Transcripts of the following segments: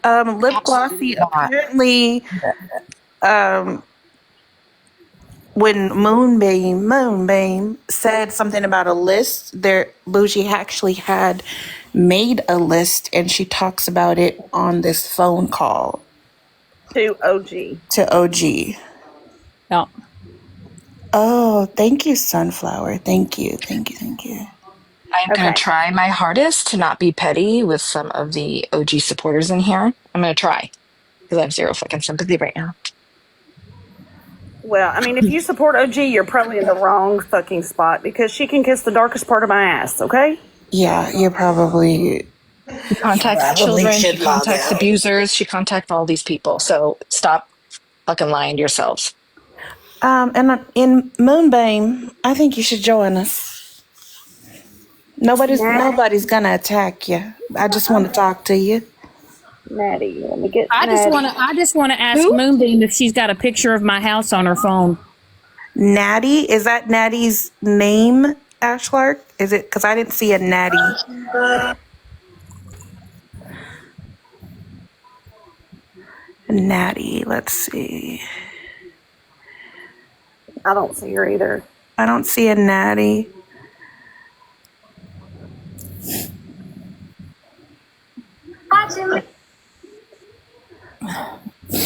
Lip glossy apparently when Moonbeam said something about a list, there Bougie actually had made a list and she talks about it on this phone call To OG. to OG. Oh. Oh, thank you, Sunflower. Thank you. I'm going to try my hardest to not be petty with some of the OG supporters in here. I'm going to try because I have zero fucking sympathy right now. Well, I mean, if you support OG, you're probably in the wrong fucking spot because she can kiss the darkest part of my ass, okay? Yeah, you're probably... She contacts children, she contacts abusers, she contacts all these people. So stop fucking lying to yourselves. And in Moonbeam, I think you should join us. Nobody's gonna attack you. I just want to talk to you. Maddie, let me get. I just want to ask Moonbeam if she's got a picture of my house on her phone. Natty, is that Natty's name, Ash Clark? Is it? Because I didn't see a Natty. Natty, let's see. I don't see her either. I don't see a Natty.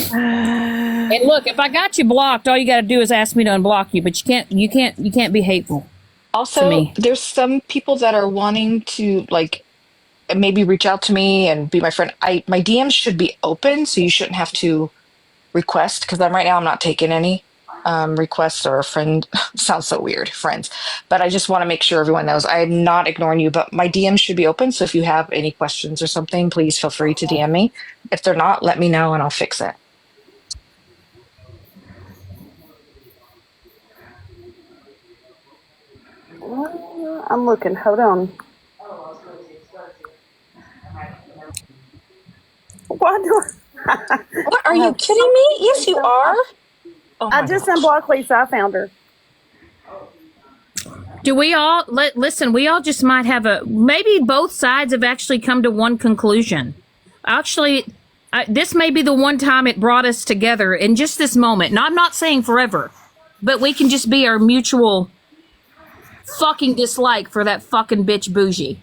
And look, if I got you blocked, all you got to do is ask me to unblock you. But you can't be hateful. Also, there's some people that are wanting to like maybe reach out to me and be my friend. My DMs should be open, so you shouldn't have to request because right now I'm not taking any requests or a friend. Sounds so weird, friends. But I just want to make sure everyone knows I'm not ignoring you, but my DMs should be open. So if you have any questions or something, please feel free to DM me. If they're not, let me know and I'll fix it. I'm looking. Hold on. What are you kidding me? Yes, you are. Oh I just unblocked Lisa. I found her. Do we all listen? We all just might have maybe both sides have actually come to one conclusion. Actually, this may be the one time it brought us together in just this moment. Now, I'm not saying forever, but we can just be our mutual fucking dislike for that fucking bitch Bougie.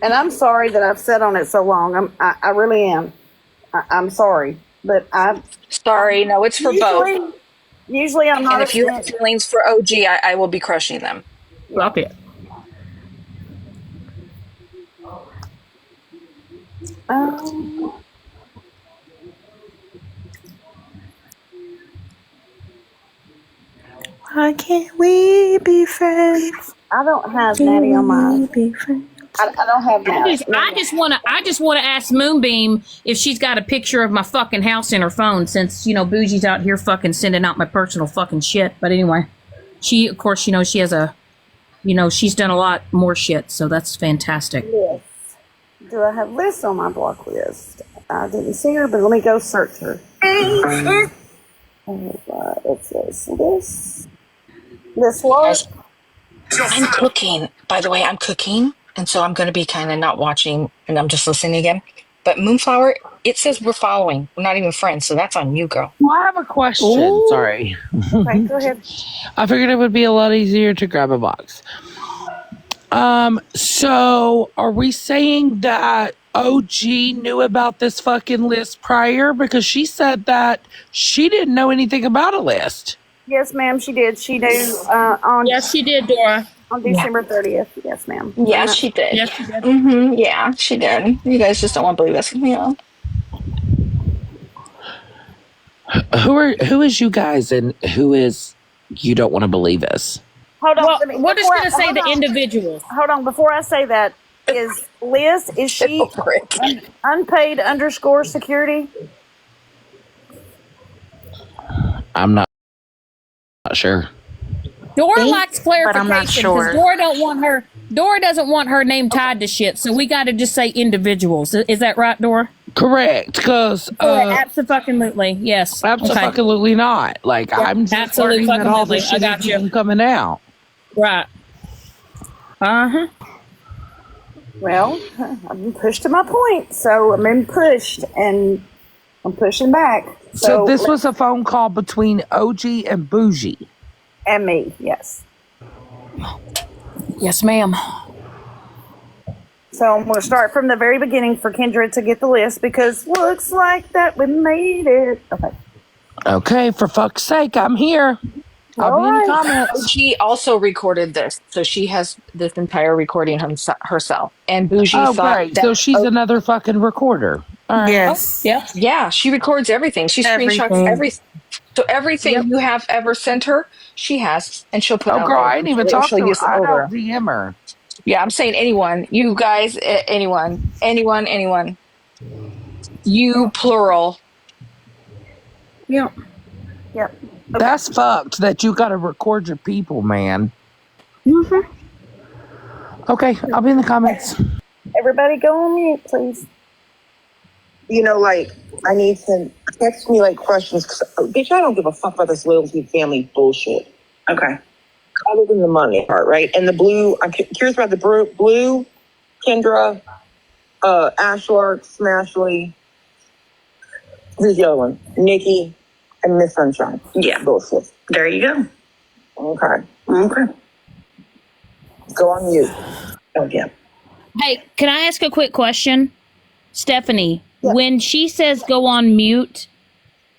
And I'm sorry that I've sat on it so long. I really am. I'm sorry, but I'm sorry. No, it's for both. Usually I'm not. And if you have feelings for OG, I will be crushing them. Stop it. Why can't we be friends? I don't have Natty on my. I don't have that. I just want to ask Moonbeam if she's got a picture of my fucking house in her phone, since Bougie's out here fucking sending out my personal fucking shit. But anyway, she of course she has a, she's done a lot more shit, so that's fantastic. Yes. Do I have Liz on my block list? I didn't see her, but let me go search her. Oh God, it says this was. I'm cooking. By the way, I'm cooking. And so I'm going to be kind of not watching and I'm just listening again. But Moonflower, it says we're following. We're not even friends. So that's on you, girl. Well, I have a question. Ooh. Sorry. Okay, go ahead. I figured it would be a lot easier to grab a box. So are we saying that OG knew about this fucking list prior? Because she said that she didn't know anything about a list. Yes, ma'am, she did. She knew on. Yes, she did, Dora. On December 30th. Yes, ma'am. Yeah, she did. Yes, she did. Mm-hmm. Yeah, she did. You guys just don't want to believe us. Who is you guys and who is you don't want to believe us? Hold on. Well, we're just going to say the individuals. Hold on. Before I say that, is Liz, is she unpaid _ security? I'm not sure. Dora likes clarification, but I'm not sure. Because Dora doesn't want her name tied to shit, so we got to just say individuals. Is that right, Dora? Correct, because absolutely, yes, absolutely not. Like I'm just learning that all this shit is coming out. Right. Uh-huh. Well, I've been pushed to my point, so I've been pushed, and I'm pushing back. So this was a phone call between OG and Bougie. And me, yes. Yes, ma'am. So I'm going to start from the very beginning for Kendra to get the list because looks like that we made it. Okay. Okay, for fuck's sake, I'm here. I'll be in the comments. She also recorded this, so she has this entire recording herself. And Bougie Oh, thought great. that. So she's another fucking recorder. All right. Yes. Yeah, she records everything. She screenshots Everything. everything. So everything you have ever sent her, she has, and she'll put Oh, out girl, there. I didn't even talk She'll to her. use I over. don't DM her. Yeah, I'm saying anyone. You guys, anyone. You plural. Yep. Yep. That's fucked that you got to record your people, man. Okay, I'll be in the comments. Everybody go on mute, please. You know, like, I need to text me, like, questions. Cause, bitch, I don't give a fuck about this loyalty family bullshit. Okay. Other than the money part, right? And the blue, I'm curious about the blue, Kendra, Ashlar, Smashley, who's the other one? Nikki, and Miss Sunshine. Yeah. Bullshit. There you go. Okay. Go on mute. Oh, yeah. Hey, can I ask a quick question? Stephanie, when she says go on mute,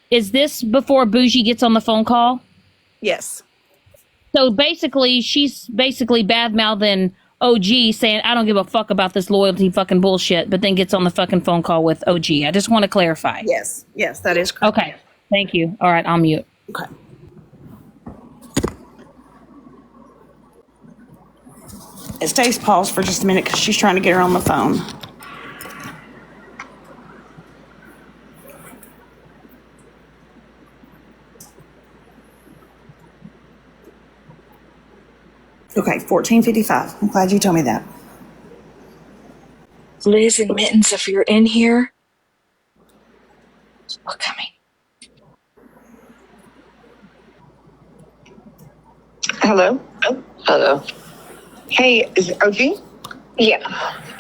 is this before Bougie gets on the phone call? Yes. So basically, she's basically bad-mouthing OG, saying, I don't give a fuck about this loyalty fucking bullshit, but then gets on the fucking phone call with OG. I just want to clarify. Yes, that is correct. Okay. Thank you. All right, I'll mute. Okay. It stays paused for just a minute because she's trying to get her on the phone. Okay, 14:55. I'm glad you told me that. Liz and Mittens, if you're in here, we're coming. Hello? Oh, hello. Hey, is it OG? Yeah.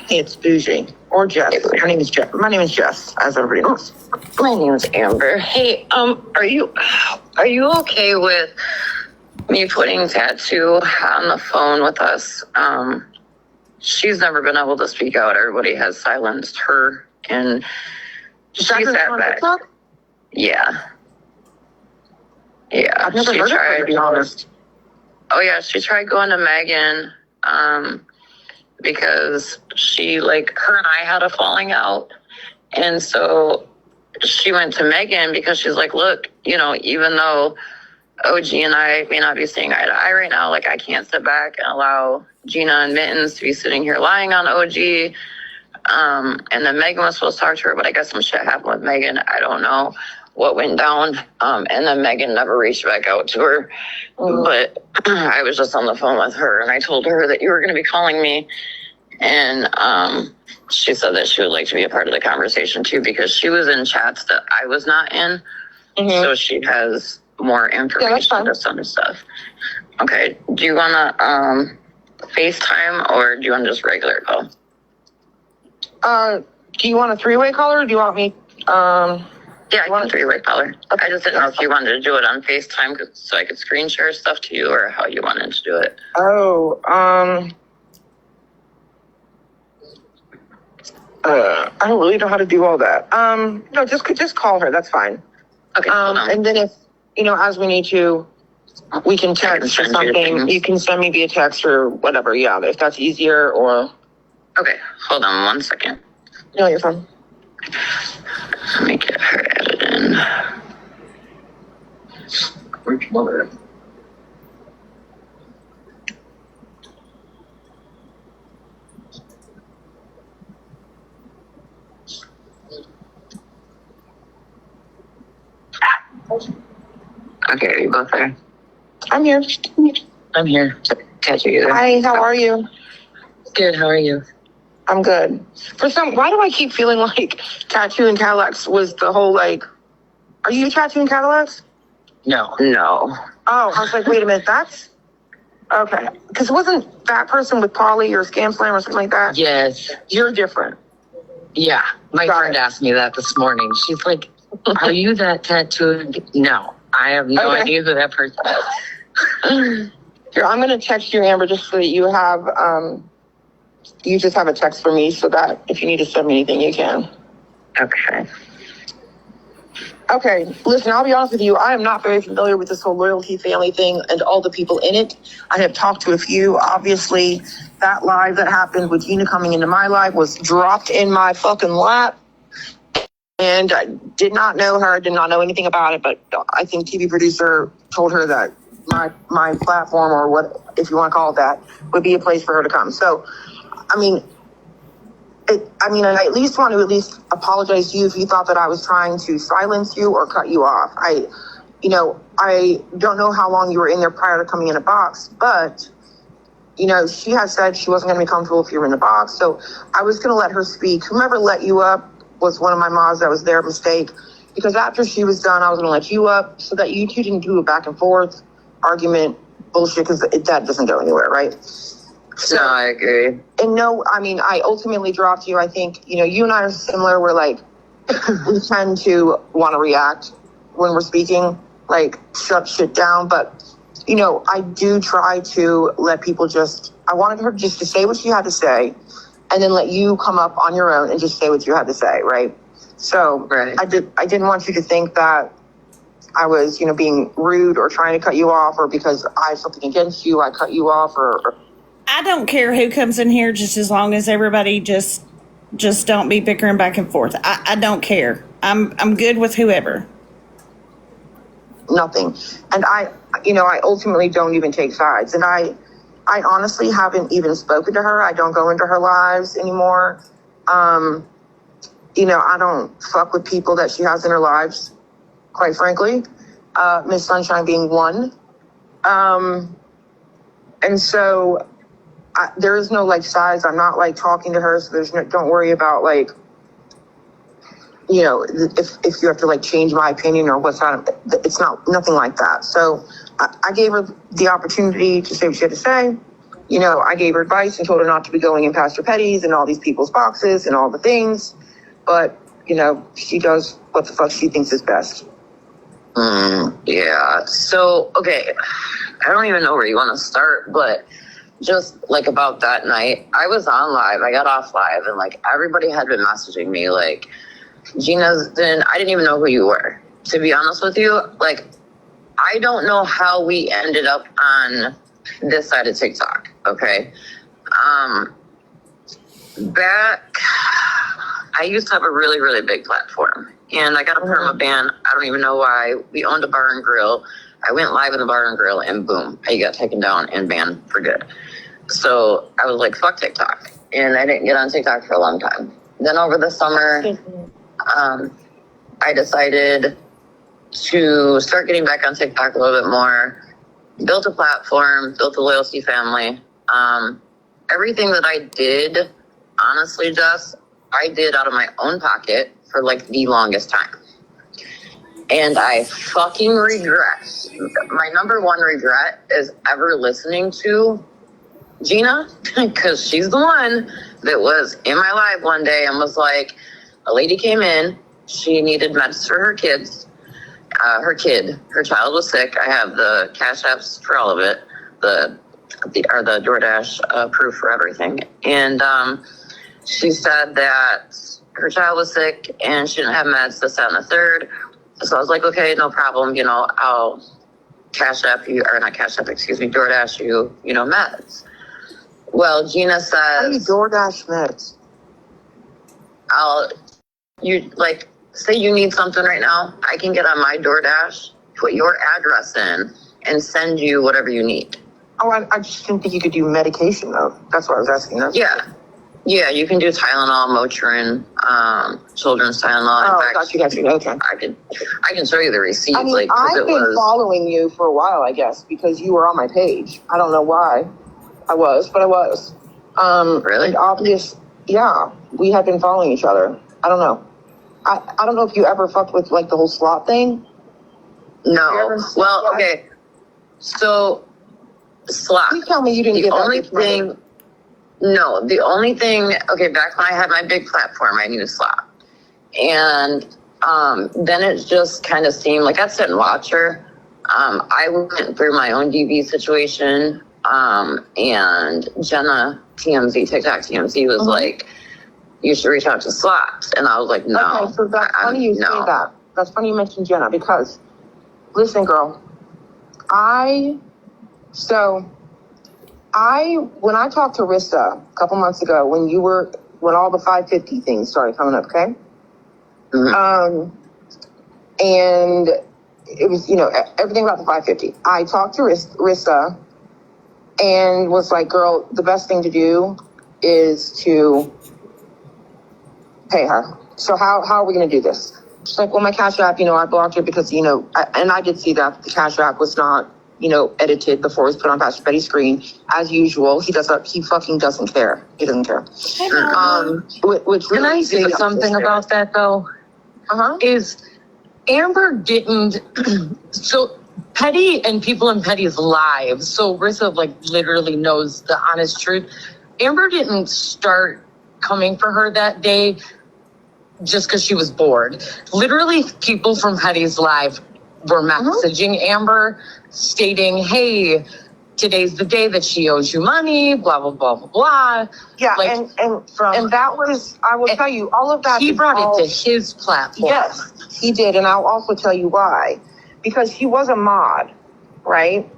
Hey, it's Bougie. Or Jess. Her name is Jess. My name is Jess, as everybody knows. My name is Amber. Hey, are you okay with me putting Tattoo on the phone with us? She's never been able to speak out. Everybody has silenced her, and she sat back. Yeah. Yeah. I've never heard of her, to be honest. Oh yeah, she tried going to Megan, because she, like, her and I had a falling out. And so she went to Megan because she's like, look, you know, even though OG and I may not be seeing eye to eye right now, like, I can't sit back and allow Gina and Mittens to be sitting here lying on OG. And then Megan was supposed to talk to her, but I guess some shit happened with Megan. I don't know what went down. And then Megan never reached back out to her. But I was just on the phone with her, and I told her that you were going to be calling me. And she said that she would like to be a part of the conversation too, because she was in chats that I was not in. So she has more information to some stuff. Okay. Do you want to FaceTime, or do you want just regular call? Do you want a three-way call, or do you want me? Yeah, I want a three-way caller. Okay. I just didn't know if you wanted to do it on FaceTime so I could screen share stuff to you, or how you wanted to do it. Oh, I don't really know how to do all that. No, just call her. That's fine. Okay. And then if, you know, as we need to, we can text or something. You can send me via text or whatever. Yeah, if that's easier, or. Okay, hold on 1 second. No, you're fine. Let me get her added in. Which mother? Okay, are you both there? I'm here. I'm here. Catch you either. Hi, how are you? Good, how are you? I'm good. Why do I keep feeling like Tattoo and Cadillacs was the whole, like, are you Tattoo and Cadillacs? No. Oh, I was like, wait a minute, Okay. Because wasn't that person with Polly or Scam Slam or something like that? Yes. You're different. Yeah. My Got friend it. asked me that this morning. She's like, are you that tattooed? No, I have no Okay. idea who that person is. Here, I'm going to text you, Amber, just so that you have, you just have a text for me so that if you need to send me anything, you can. Okay. Okay, listen, I'll be honest with you. I am not very familiar with this whole loyalty family thing and all the people in it. I have talked to a few. Obviously, that live that happened with Gina coming into my life was dropped in my fucking lap. And I did not know her, did not know anything about it, but I think TV producer told her that my platform, or what, if you want to call it that, would be a place for her to come. So, I mean, I at least want to at least apologize to you if you thought that I was trying to silence you or cut you off. I don't know how long you were in there prior to coming in a box, but, she has said she wasn't going to be comfortable if you were in the box. So I was going to let her speak. Whomever let you up was one of my mods that was their mistake, because after she was done, I was going to let you up so that you two didn't do a back and forth argument bullshit, because that doesn't go anywhere, right? No, I agree. And no, I ultimately dropped you. I think, you and I are similar. We're like, we tend to want to react when we're speaking, like shut shit down. But, I do try to let people I wanted her just to say what she had to say and then let you come up on your own and just say what you had to say, right? So Right. I didn't want you to think that I was, being rude or trying to cut you off, or because I have something against you, I cut you off, or I don't care who comes in here, just as long as everybody just don't be bickering back and forth. I don't care. I'm good with whoever. nothing. And I ultimately don't even take sides. And I honestly haven't even spoken to her. I don't go into her lives anymore. I don't fuck with people that she has in her lives, quite frankly. Miss Sunshine being one. And so there is no sides. I'm not talking to her. So don't worry about if you have to change my opinion or what's not. It's nothing like that. So I gave her the opportunity to say what she had to say. I gave her advice and told her not to be going in Pastor Petty's and all these people's boxes and all the things. But, she does what the fuck she thinks is best. Yeah. So, okay. I don't even know where you want to start, but just about that night, I was on live. I got off live, and everybody had been messaging me Gina's I didn't even know who you were. To be honest with you, I don't know how we ended up on this side of TikTok. Okay. I used to have a really, really big platform, and I got a perma ban. I don't even know why. We owned a bar and grill. I went live in the bar and grill, and boom, I got taken down and banned for good. So I was like, fuck TikTok. And I didn't get on TikTok for a long time. Then over the summer, I decided to start getting back on TikTok a little bit more, built a platform, built a loyalty family. Everything that I did, honestly, Jess, I did out of my own pocket for the longest time. And I fucking regret, my number one regret is ever listening to Gina, because she's the one that was in my live one day and was like, a lady came in, she needed meds for her kids. Her child was sick. I have the cash apps for all of it, the DoorDash proof for everything. And she said that her child was sick and she didn't have meds, this, that, and the third. So I was like, okay, no problem. I'll cash app you, or not cash app, excuse me, DoorDash you, meds. Well, Gina says, how do you DoorDash meds? Say you need something right now, I can get on my DoorDash, put your address in, and send you whatever you need. Oh, I just didn't think you could do medication, though. That's what I was asking. Yeah, you can do Tylenol, Motrin, children's Tylenol. Oh, in fact, got you. Okay. I can show you the receipt. I've been following you for a while, I guess, because you were on my page. I don't know why but I was. Really? And yeah, we had been following each other. I don't know. I don't know if you ever fucked with the whole slot thing. No. Well, okay. So Slack. You tell me you didn't The get that only much money. thing, no, the only thing, okay, back when I had my big platform, I used Slack. And then it just kind of seemed like I'd sit and watch her. I went through my own DV situation, and Jenna TMZ, TikTok TMZ was like, you should reach out to Slack. And I was like, no. Okay, so that's funny you say that. That's funny you mentioned Jenna because, listen, girl, when I talked to Rissa a couple months ago when all the 550 things started coming up, okay? And it was, everything about the 550. I talked to Rissa and was like, girl, the best thing to do is to pay her. So how are we going to do this? She's like, well, my Cash App, I blocked her because, and I did see that the Cash App was not, edited before it was put on Pastor Petty's screen. As usual, he fucking doesn't care. He doesn't care. Which Can I really say something about that though? Is Amber didn't, so Petty and people in Petty's lives, so Rissa literally knows the honest truth. Amber didn't start coming for her that day just because she was bored. Literally, people from Petty's life were messaging Amber stating, hey, today's the day that she owes you money, blah, blah, blah, blah, blah. Yeah, and that was, I will tell you, all of that. He brought it to his platform. Yes, he did, and I'll also tell you why. Because he was a mod, right?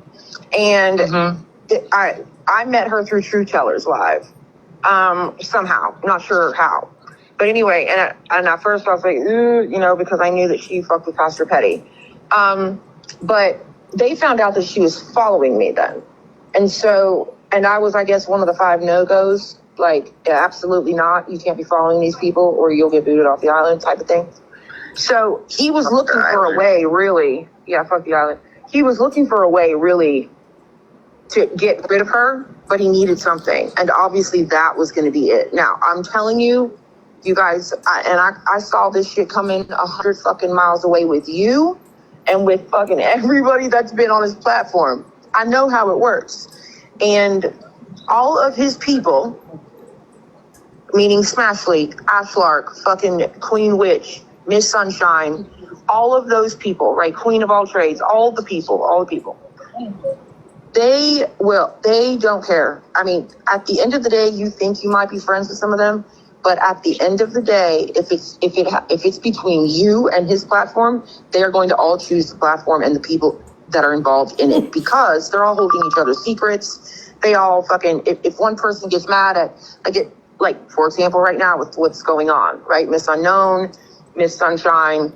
And I met her through True Tellers Live, somehow, not sure how. But anyway, and at first I was like, because I knew that she fucked with Pastor Petty. But they found out that she was following me then. And so, and I was, I guess, one of the 5 no-goes, absolutely not. You can't be following these people or you'll get booted off the island type of thing. So he was looking for a way, really. Yeah, fuck the island. He was looking for a way, really, to get rid of her, but he needed something. And obviously that was going to be it. Now, I'm telling you, you guys, I saw this shit coming 100 fucking miles away with you and with fucking everybody that's been on his platform. I know how it works. And all of his people, meaning Smashly, Ashlark, fucking Queen Witch, Miss Sunshine, all of those people, right? Queen of all trades, all the people. They don't care. I mean, at the end of the day, you think you might be friends with some of them, but at the end of the day, if it's between you and his platform, they are going to all choose the platform and the people that are involved in it because they're all holding each other's secrets. They all fucking, if one person gets mad at, for example, right now with what's going on, right? Miss Unknown, Miss Sunshine,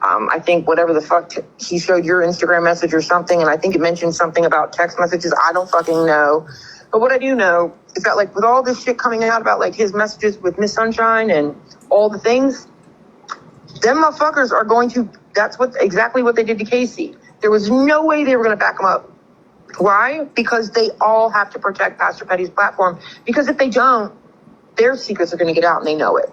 I think whatever the fuck he showed your Instagram message or something, and I think it mentioned something about text messages. I don't fucking know. But what I do know is that with all this shit coming out about his messages with Miss Sunshine and all the things, them motherfuckers are going to, that's exactly what they did to Casey. There was no way they were going to back him up. Why? Because they all have to protect Pastor Petty's platform. Because if they don't, their secrets are going to get out and they know it.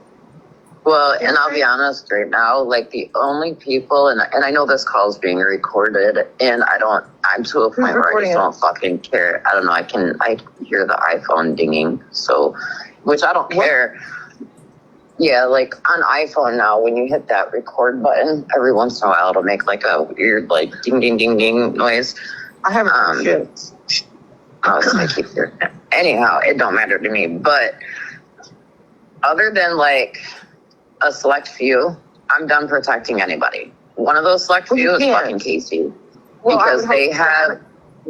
Well, and I'll be honest right now, the only people, and I know this call is being recorded, and I'm to a point where I just don't fucking care. I don't know, I hear the iPhone dinging, so, which I don't care. Yeah, on iPhone now, when you hit that record button, every once in a while it'll make a weird, ding, ding, ding, ding noise. I haven't heard shit. I keep hearing it. Anyhow, it don't matter to me, but other than a select few, I'm done protecting anybody. One of those select few is fucking Casey. Because they have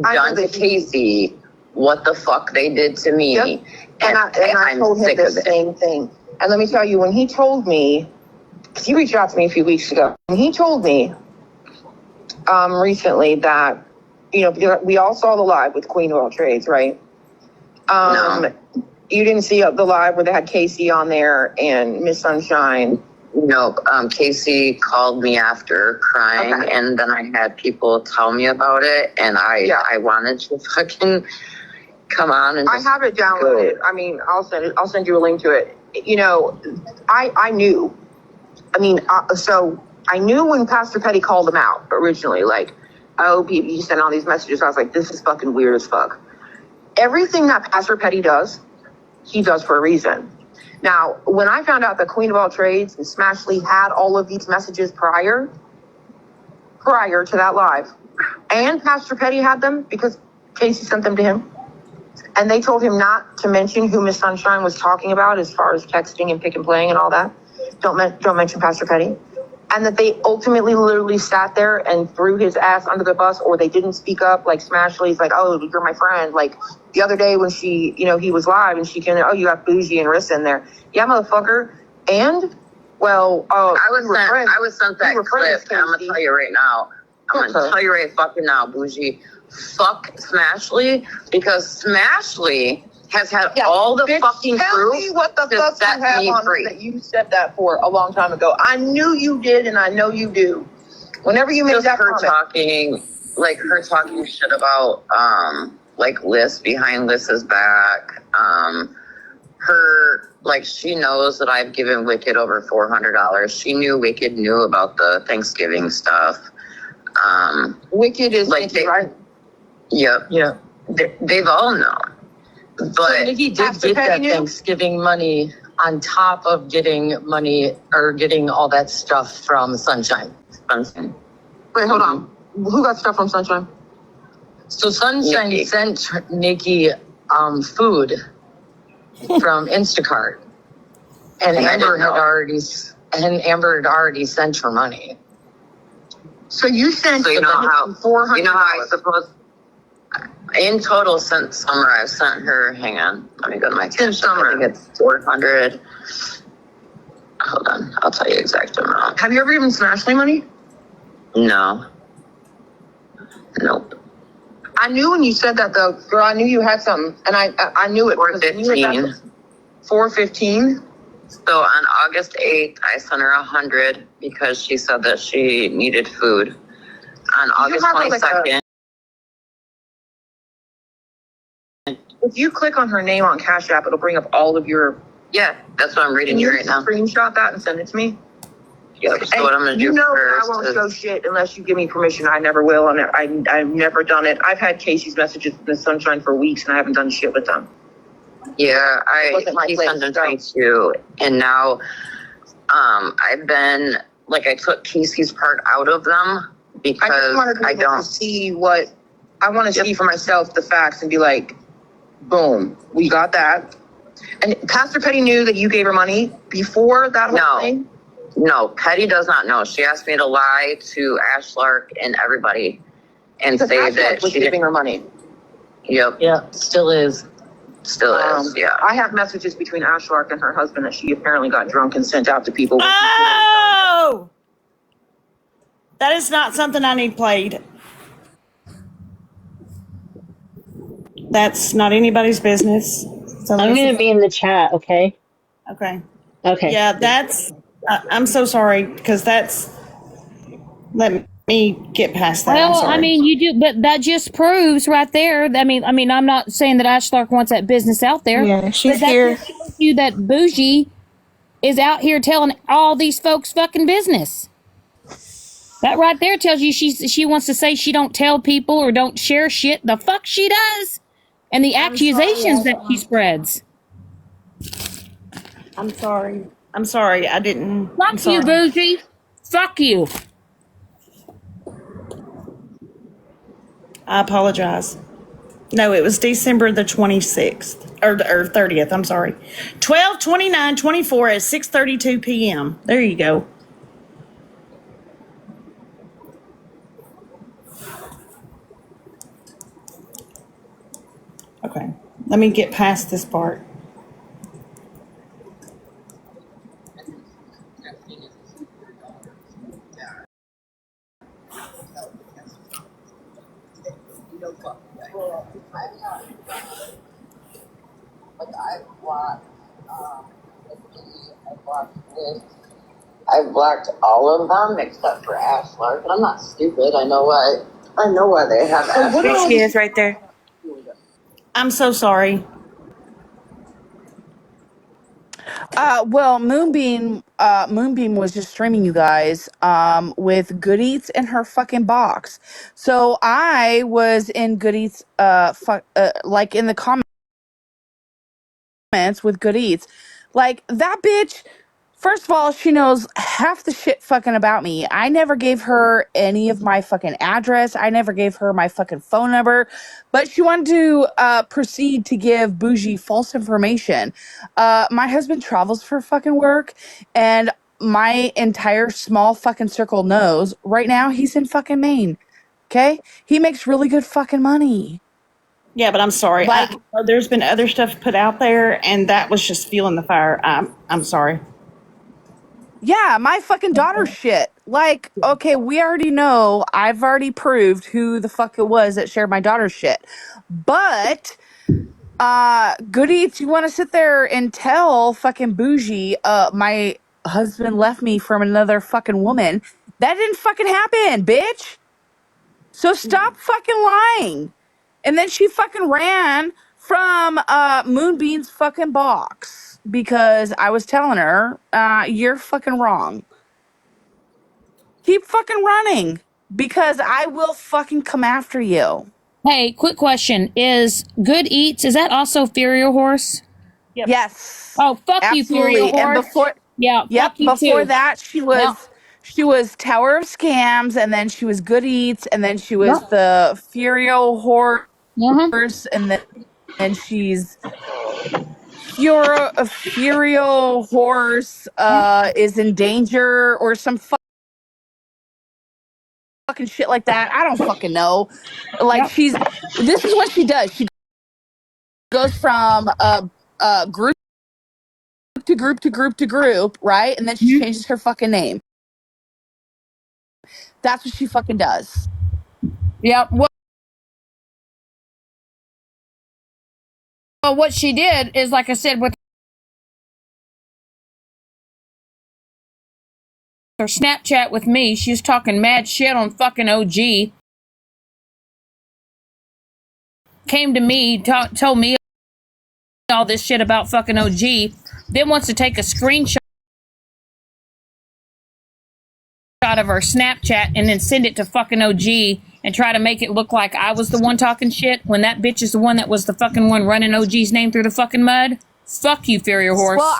done to Casey what the fuck they did to me. Yep. And I told him the same thing. And let me tell you, when he told me, because he reached out to me a few weeks ago, and he told me recently that, we all saw the live with Queen of All Trades, right? No. You didn't see the live where they had Casey on there and Miss Sunshine? No, Casey called me after crying, and then I had people tell me about it, and I wanted to fucking come on and I have it downloaded. I mean, I'll send you a link to it. I knew. I mean, so I knew when Pastor Petty called him out originally, oh, you sent all these messages. I was like, this is fucking weird as fuck. Everything that Pastor Petty does, he does for a reason. Now, when I found out that Queen of All Trades and Smashley had all of these messages prior to that live, and Pastor Petty had them because Casey sent them to him, and they told him not to mention who Miss Sunshine was talking about as far as texting and pick and playing and all that. Don't mention Pastor Petty. And that they ultimately literally sat there and threw his ass under the bus, or they didn't speak up. Like Smashley's like, oh, you're my friend. Like the other day when she, he was live and she came in, oh, you got Bougie and Rissa in there. Yeah, motherfucker. And, well, I was sent that clip. I'm going to tell you right now. I'm going to tell you right fucking now, Bougie. Fuck Smashley, because Smashley has had all the fucking proof. Tell me what the fuck you have on her that you said that for a long time ago. I knew you did, and I know you do. Whenever you made just that her comment. her talking shit about Liz behind Liz's back. Her she knows that I've given Wicked over $400. She knew Wicked knew about the Thanksgiving stuff. Wicked is right. Yep. Yeah. They've all known. But so Nikki did get that Thanksgiving money on top of getting money or getting all that stuff from Sunshine. Sunshine. Wait, hold on. Who got stuff from Sunshine? So Sunshine Nikki sent Nikki food from Instacart, and Amber had already sent her money. So you sent so you know how $400. You know how I suppose. In total, since summer, I've sent her. Hang on, let me go to my cash. I think it's 400. Hold on, I'll tell you exact amount. Have you ever given Smashley money? No. Nope. I knew when you said that, though, girl. I knew you had something, and I knew it. 415. 415. So on August 8th, I sent her 100 because she said that she needed food. On August 22nd. If you click on her name on Cash App, it'll bring up all of your. Yeah, that's what I'm reading you right now. Screenshot that and send it to me. Yep. So what I'm gonna do You know first I won't is, show shit unless you give me permission. I never will, and I've never done it. I've had Casey's messages in the Sunshine for weeks, and I haven't done shit with them. Yeah, he sent them to me too, and now, I've been I took Casey's part out of them because I don't see what I want to see for myself. The facts and be like, boom, we got that. And Pastor Petty knew that you gave her money before that whole thing? No, Petty does not know. She asked me to lie to Ash Lark and everybody and Because say Ash that Lark was she giving didn't. her money. Yep, Yeah, still is. still is, yeah. I have messages between Ash Lark and her husband that she apparently got drunk and sent out to people. Oh! That is not something I need played. That's not anybody's business. So I'm going to be in the chat, okay? Okay. Okay. Yeah, that's. I'm so sorry because that's. Let me get past that. I'm Well, sorry. I mean, you do, but that just proves right there. I mean, I'm not saying that Ash Lark wants that business out there. Yeah, she's but that here. just shows you that Bougie is out here telling all these folks fucking business. That right there tells you she wants to say she don't tell people or don't share shit. The fuck she does, and the accusations that she spreads. I'm sorry. I'm sorry. I didn't. I'm Fuck you, sorry. Bougie. Fuck you. I apologize. No, it was December the 26th or 30th. I'm sorry. 12/29/24 at 6:32 p.m. There you go. Okay. Let me get past this part. I blocked all of them except for Ash Lark, and I'm not stupid. I know why they have Ash Lark. There she is right there. I'm so sorry. Well, Moonbeam was just streaming you guys, with Good Eats in her fucking box. So I was in Good Eats, like in the comments with Good Eats. Like, that bitch, first of all, she knows half the shit fucking about me. I never gave her any of my fucking address. I never gave her my fucking phone number. But she wanted to proceed to give Bougie false information. My husband travels for fucking work, and my entire small fucking circle knows right now he's in fucking Maine. Okay? He makes really good fucking money. Yeah, but I'm sorry. Like, There's been other stuff put out there, and that was just fueling the fire. I'm sorry. yeah, my fucking daughter's shit. Like, okay, we already know, I've already proved who the fuck it was that shared my daughter's shit. But, Good Eats, you want to sit there and tell fucking Bougie, my husband left me from another fucking woman. That didn't fucking happen, bitch. So stop fucking lying. And then she fucking ran from Moonbeam's fucking box because I was telling her, you're fucking wrong. Keep fucking running because I will fucking come after you. Hey, quick question. Is Good Eats, is that also Furial Horse? Yep. Yes. Oh, fuck Absolutely. you, Furial Horse. And before, yeah, yep, fuck you before too. that she was Tower of Scams, and then she was Good Eats, and then she was the Furial Horse, and then she's Furial Horse is in danger or some fucking shit like that. I don't fucking know. Like, this is what she does. She goes from group to group to group to group, right? And then she changes her fucking name. That's what she fucking does. Yeah. Well, what she did is, like I said, with her Snapchat with me, she was talking mad shit on fucking OG. Came to me, told me all this shit about fucking OG. Then wants to take a screenshot of her Snapchat and then send it to fucking OG and try to make it look like I was the one talking shit when that bitch is the one that was the fucking one running OG's name through the fucking mud. Fuck you, Furial Horse. Well,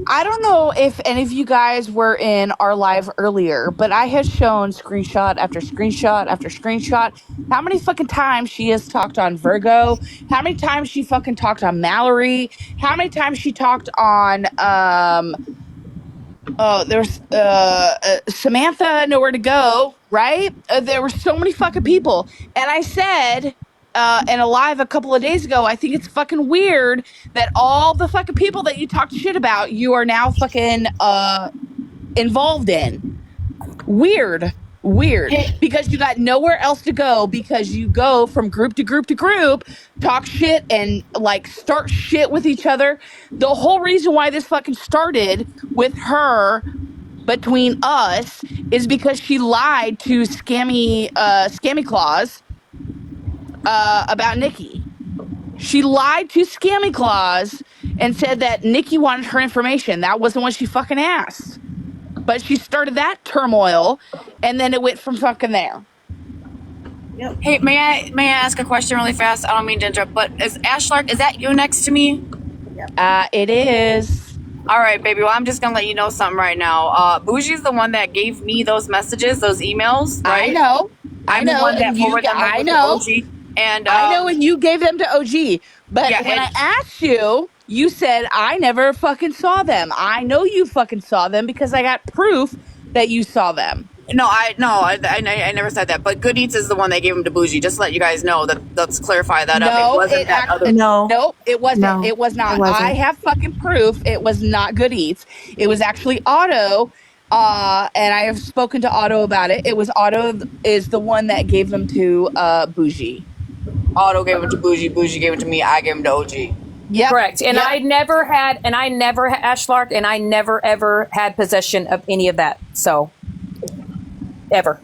I don't know if any of you guys were in our live earlier, but I had shown screenshot after screenshot after screenshot how many fucking times she has talked on Virgo, how many times she fucking talked on Mallory, how many times she talked on there's Samantha, Nowhere to Go, right? There were so many fucking people. And I said in a live a couple of days ago, I think it's fucking weird that all the fucking people that you talked shit about, you are now fucking involved in. Weird. Because you got nowhere else to go, because you go from group to group to group, talk shit and like start shit with each other. The whole reason why this fucking started with her between us is because she lied to Scammy Claus about Nikki. She lied to Scammy Claus and said that Nikki wanted her information. That wasn't what she fucking asked. But she started that turmoil, and then it went from fucking there. Yep. Hey, may I ask a question really fast? I don't mean to interrupt, but is Ashlark, is that you next to me? It is. All right, baby. Well, I'm just gonna let you know something right now. Bougie's the one that gave me those messages, those emails. Right? I know. I'm the one that forwarded them over to OG. And I know, and you gave them to OG. But yeah, when I asked you, you said I never fucking saw them. I know you fucking saw them because I got proof that you saw them. No, I never said that. But Good Eats is the one that gave them to Bougie. Just to let you guys know that. Let's clarify that up. It wasn't that other. No, it wasn't. No, it was not. it wasn't. I have fucking proof. It was not Good Eats. It was actually Otto. And I have spoken to Otto about it. It was Otto is the one that gave them to Bougie. Otto gave it to Bougie. Bougie gave it to me. I gave him to OG. Yeah, correct. And I never had Ashlark, and I never ever had possession of any of that. So, ever.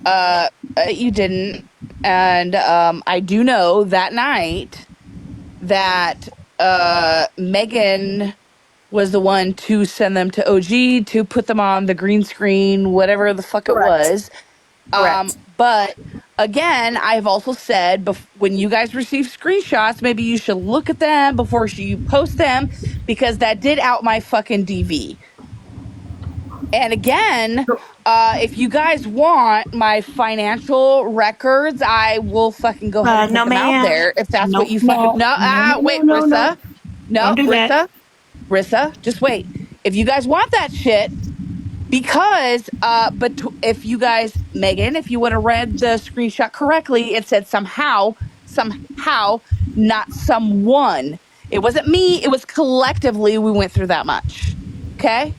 You didn't, and I do know that night that Megan was the one to send them to OG to put them on the green screen, whatever the fuck it Correct. was. Correct. But again, I've also said when you guys receive screenshots, maybe you should look at them before you post them, because that did out my fucking DV. And again, if you guys want my financial records, I will fucking go ahead and put No, them out ma'am. there if that's what you No, fucking. No, wait, no. Rissa. No, Don't do that. Rissa, just wait. If you guys want that shit, because but if you guys, Megan, if you would have read the screenshot correctly, it said somehow, not someone. It wasn't me, it was collectively we went through that much. Okay?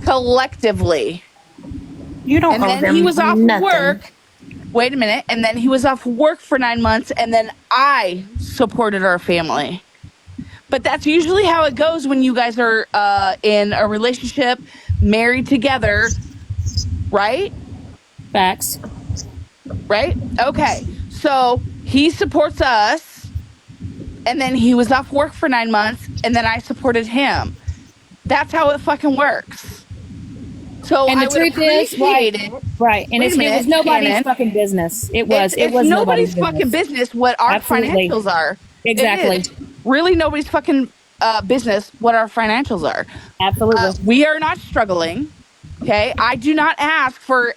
Collectively. You don't And owe then them he was off nothing. work. Wait a minute. And then he was off work for 9 months, and then I supported our family. But that's usually how it goes when you guys are in a relationship, married together, right? Facts. Right? Okay. So he supports us, and then he was off work for 9 months, and then I supported him. That's how it fucking works. So And I the would truth is, appreciate it. right. And Wait a it minute, was nobody's Shannon. fucking business. It was It's nobody's fucking business what our Absolutely. financials are. Exactly. It is. Really nobody's fucking business what our financials are. Absolutely. We are not struggling. Okay. I do not ask for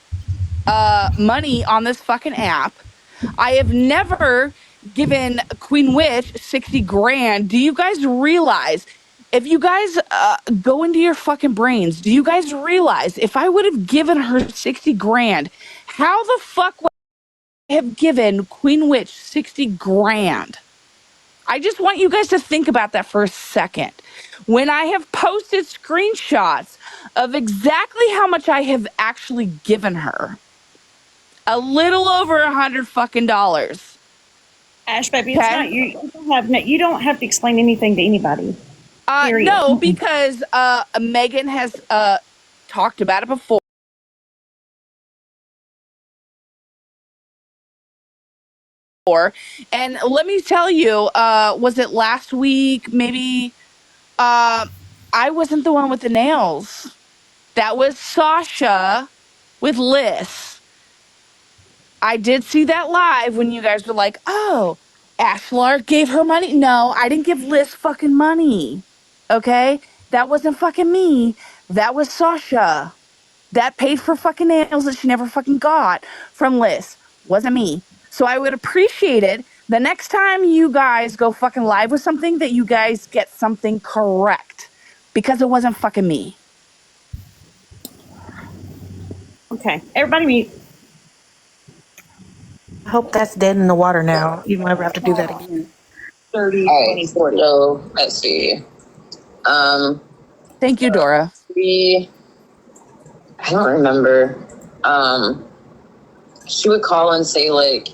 money on this fucking app. I have never given Queen Witch 60 grand. Do you guys realize, if you guys go into your fucking brains, do you guys realize if I would have given her 60 grand, how the fuck would I have given Queen Witch 60 grand? I just want you guys to think about that for a second. When I have posted screenshots of exactly how much I have actually given her, a little over $100 fucking dollars. Ash, baby, it's not you. You don't have to explain anything to anybody. Period. No, because Megan has talked about it before. And let me tell you, was it last week? Maybe I wasn't the one with the nails. That was Sasha with Liz. I did see that live when you guys were like, oh, Ashlar gave her money. No, I didn't give Liz fucking money. Okay? That wasn't fucking me. That was Sasha. That paid for fucking nails that she never fucking got from Liz. Wasn't me. So I would appreciate it the next time you guys go fucking live with something that you guys get something correct. Because it wasn't fucking me. Okay. Everybody mute. I hope that's dead in the water now. You never have to do that again. 30, All 20, right, 40. so let's see. Thank you, Dora. I don't remember. She would call and say like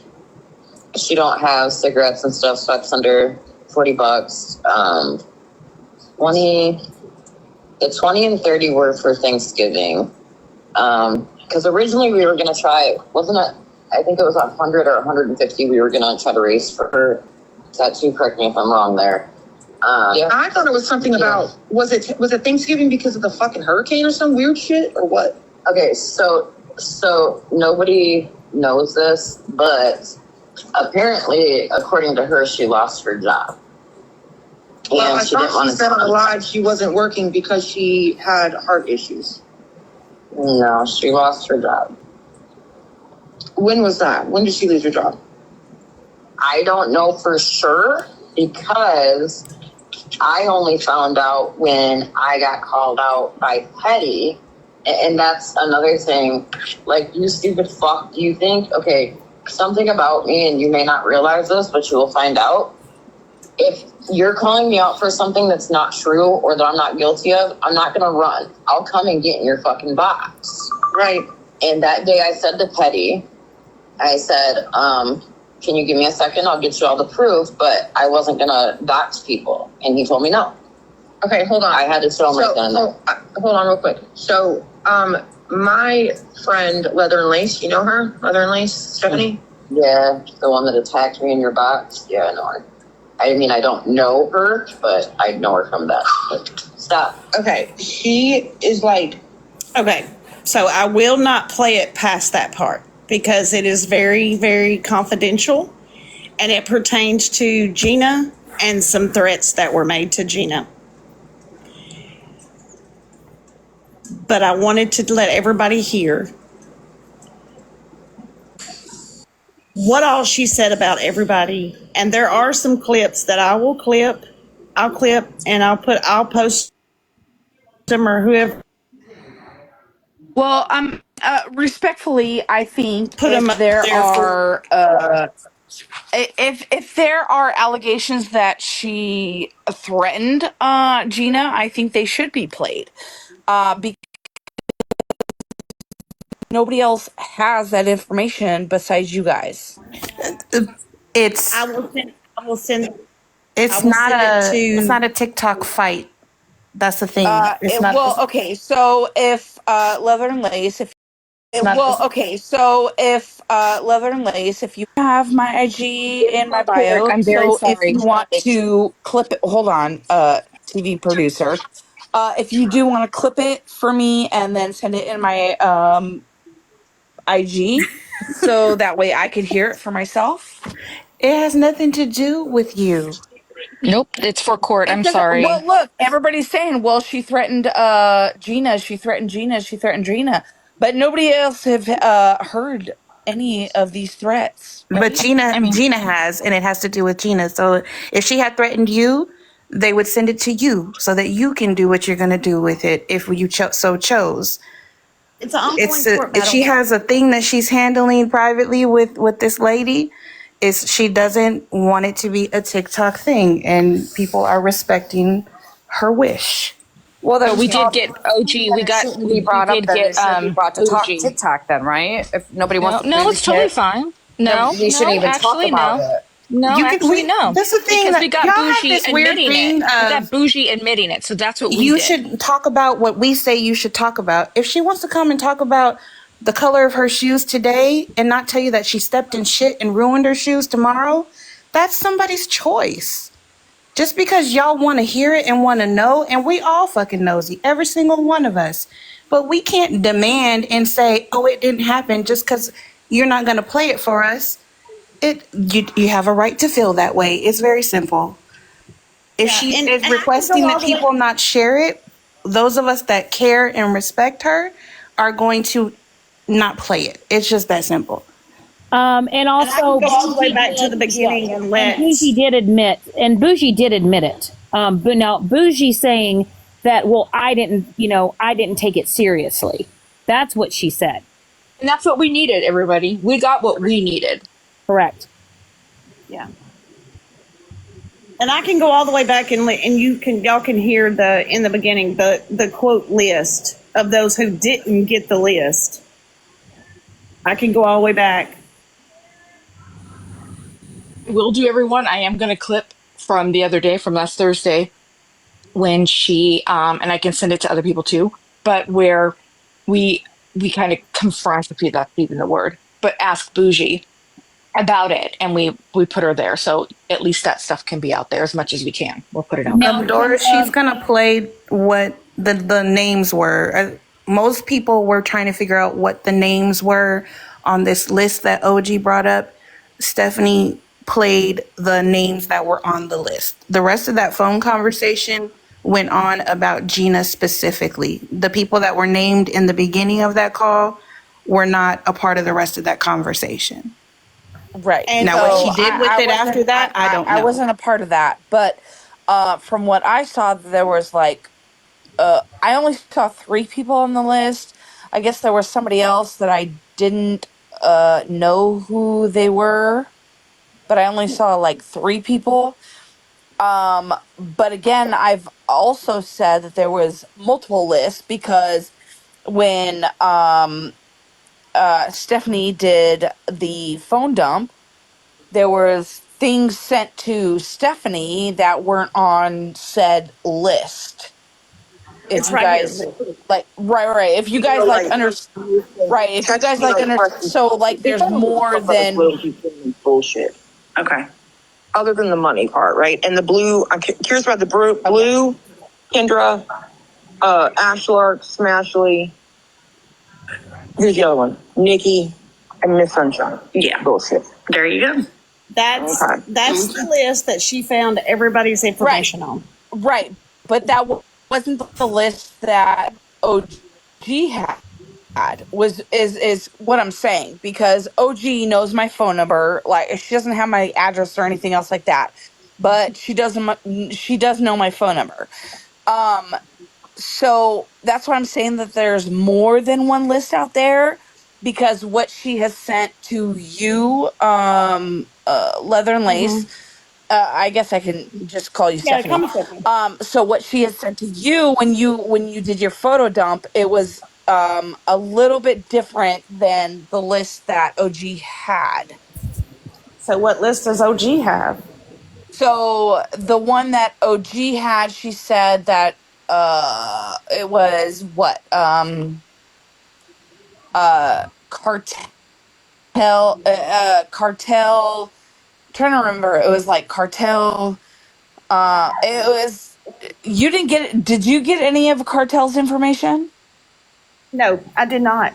she don't have cigarettes and stuff, so that's under $40. 20 and 30 were for Thanksgiving. Because originally we were gonna try, wasn't it? I think it was 100 or 150. We were gonna try to raise for her tattoo. Correct me if I'm wrong there. Yeah, I thought it was something about, was it Thanksgiving because of the fucking hurricane or some weird shit or what? Okay, so nobody knows this, but apparently, according to her, she lost her job. Well, And I thought she said on the live she wasn't working because she had heart issues. No, she lost her job. When was that? When did she lose her job? I don't know for sure because I only found out when I got called out by Petty. And that's another thing. Like, you stupid fuck, do you think, okay, something about me, and you may not realize this, but you will find out. If you're calling me out for something that's not true or that I'm not guilty of, I'm not going to run. I'll come and get in your fucking box. Right. And that day I said to Petty, I said, can you give me a second? I'll get you all the proof, but I wasn't going to dox people. And he told me no. Okay, hold on. I had to show him right then and there. Hold on real quick. So, my friend Leather and Lace, you know her? Leather and Lace, Stephanie? Yeah, the one that attacked me in your box. Yeah, I know her. I mean, I don't know her, but I know her from that. Stop. Okay, she is like, okay, so I will not play it past that part because it is very, very confidential and it pertains to Gina and some threats that were made to Gina. But I wanted to let everybody hear what all she said about everybody. And there are some clips that I'll clip and I'll post them or whoever. Well, respectfully, I think Put them if up there there are if there are allegations that she threatened Gina, I think they should be played. Because nobody else has that information besides you guys. It's I will send it's will not send it a it's to not a TikTok fight. That's the thing. It's not. Well, okay, so if Leather and Lace, if It's not. well, okay, so if Leather and Lace, if you have my IG in my Eric, bio, I'm very so if sorry. you want to clip it, hold on, TV producer, if you do want to clip it for me and then send it in my IG, so that way I could hear it for myself. It has nothing to do with you. Nope, it's for court. It I'm doesn't. sorry. Well, look, everybody's saying, well, she threatened Gina. She threatened Gina. She threatened Gina. But nobody else have heard any of these threats, But right? I mean, Gina has, and it has to do with Gina. So if she had threatened you, they would send it to you so that you can do what you're going to do with it if you so chose. it's an ongoing court battle. She has a thing that she's handling privately with this lady. Is she doesn't want it to be a TikTok thing, and people are respecting her wish. Well, then but we did get OG. We it got shouldn't be we brought up. did Then get it should be brought to OG. TikTok. Then, right? If nobody No, wants to no, play the it's totally shit, fine. then No, we shouldn't no, even talk actually, about no. it. No, actually, no. That's the thing Because that we got y'all have Bougie this weird admitting thing it. We of got Bougie admitting it. So that's what we you did. should talk about what we say you should talk about. If she wants to come and talk about the color of her shoes today and not tell you that she stepped in shit and ruined her shoes tomorrow, that's somebody's choice. Just because y'all want to hear it and want to know, and we all fucking nosy, every single one of us. But we can't demand and say, oh, it didn't happen just because you're not going to play it for us. You have a right to feel that way. It's very simple. If she is requesting that people not share it, those of us that care and respect her are going to not play it. It's just that simple. And And I can also, go all the way back to the beginning and let. Bougie did admit it. But now Bougie saying that, well, I didn't take it seriously. That's what she said. And that's what we needed, everybody. We got what we needed. Correct. Yeah. And I can go all the way back and y'all can hear in the beginning the quote list of those who didn't get the list. I can go all the way back. Will do, everyone. I am going to clip from the other day, from last Thursday, when she and I can send it to other people too, but where we kind of confront, if that's even the word, but ask Bougie about it, and we put her there, so at least that stuff can be out there as much as we can. We'll put it out there. Doris, she's gonna play what the names were. Most people were trying to figure out what the names were on this list that OG brought up. Stephanie played the names that were on the list. The rest of that phone conversation went on about Gina specifically. The people that were named in the beginning of that call were not a part of the rest of that conversation. Right. And now, what she did with it after that, I don't know. I wasn't a part of that, but from what I saw, there was like I only saw 3 people on the list. I guess there was somebody else that I didn't know who they were, but I only saw like 3 people. But again, I've also said that there was multiple lists because when Stephanie did the phone dump, there was things sent to Stephanie that weren't on said list. If It's you right guys here. like, right. If you guys like right. If you guys like so like there's more than bullshit. Okay. other than the money part, right? And the blue, I'm curious about the blue, Kendra, Ashlark, Smashley. Who's the other one? Nikki and Miss Sunshine. Yeah. Bullshit. There you go. That's Okay. the list that she found everybody's information on. Right. But that wasn't the list that OG had. Is what I'm saying, because OG knows my phone number. Like, she doesn't have my address or anything else like that, but she does know my phone number. So that's why I'm saying that there's more than one list out there, because what she has sent to you, Leather and Lace, I guess I can just call you Yeah, Stephanie. come So what she has sent to you when you did your photo dump, it was a little bit different than the list that OG had. So what list does OG have? So the one that OG had, she said that it was what cartel, I'm trying to remember, it was like cartel. It was, you didn't get it. Did you get any of cartel's information? No, I did not.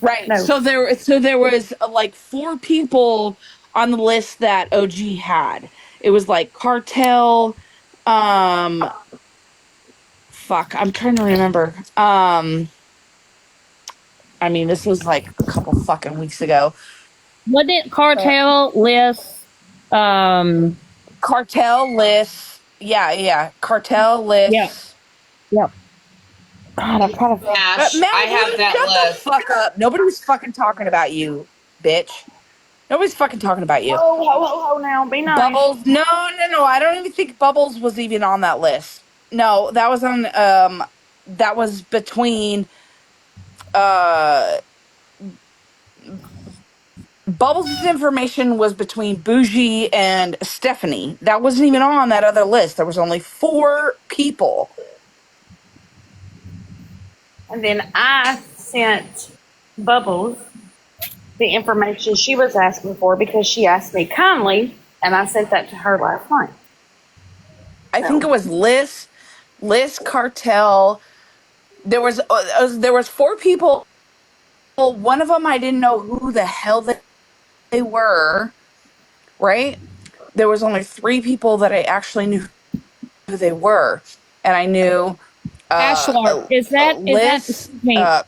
Right. No. So there was like 4 people on the list that OG had. It was like cartel, fuck, I'm trying to remember. I mean, this was like a couple fucking weeks ago. Wasn't it cartel lists? Cartel lists. Yeah. Cartel lists. Yep. God, I'm trying to. Ash, Matt, I have that shut list. the fuck up. Nobody's fucking talking about you, bitch. Nobody's fucking talking about you. Ho, now, be nice. Bubbles. No. I don't even think Bubbles was even on that list. No, that was on that was between Bubbles' information was between Bougie and Stephanie. That wasn't even on that other list. There was only 4 people. And then I sent Bubbles the information she was asking for because she asked me kindly, and I sent that to her last night. I think it was Liz Cartel. There was 4 people. One of them I didn't know who the hell they were. Right? There was only 3 people that I actually knew who they were, and I knew Ashlar, is that Liz,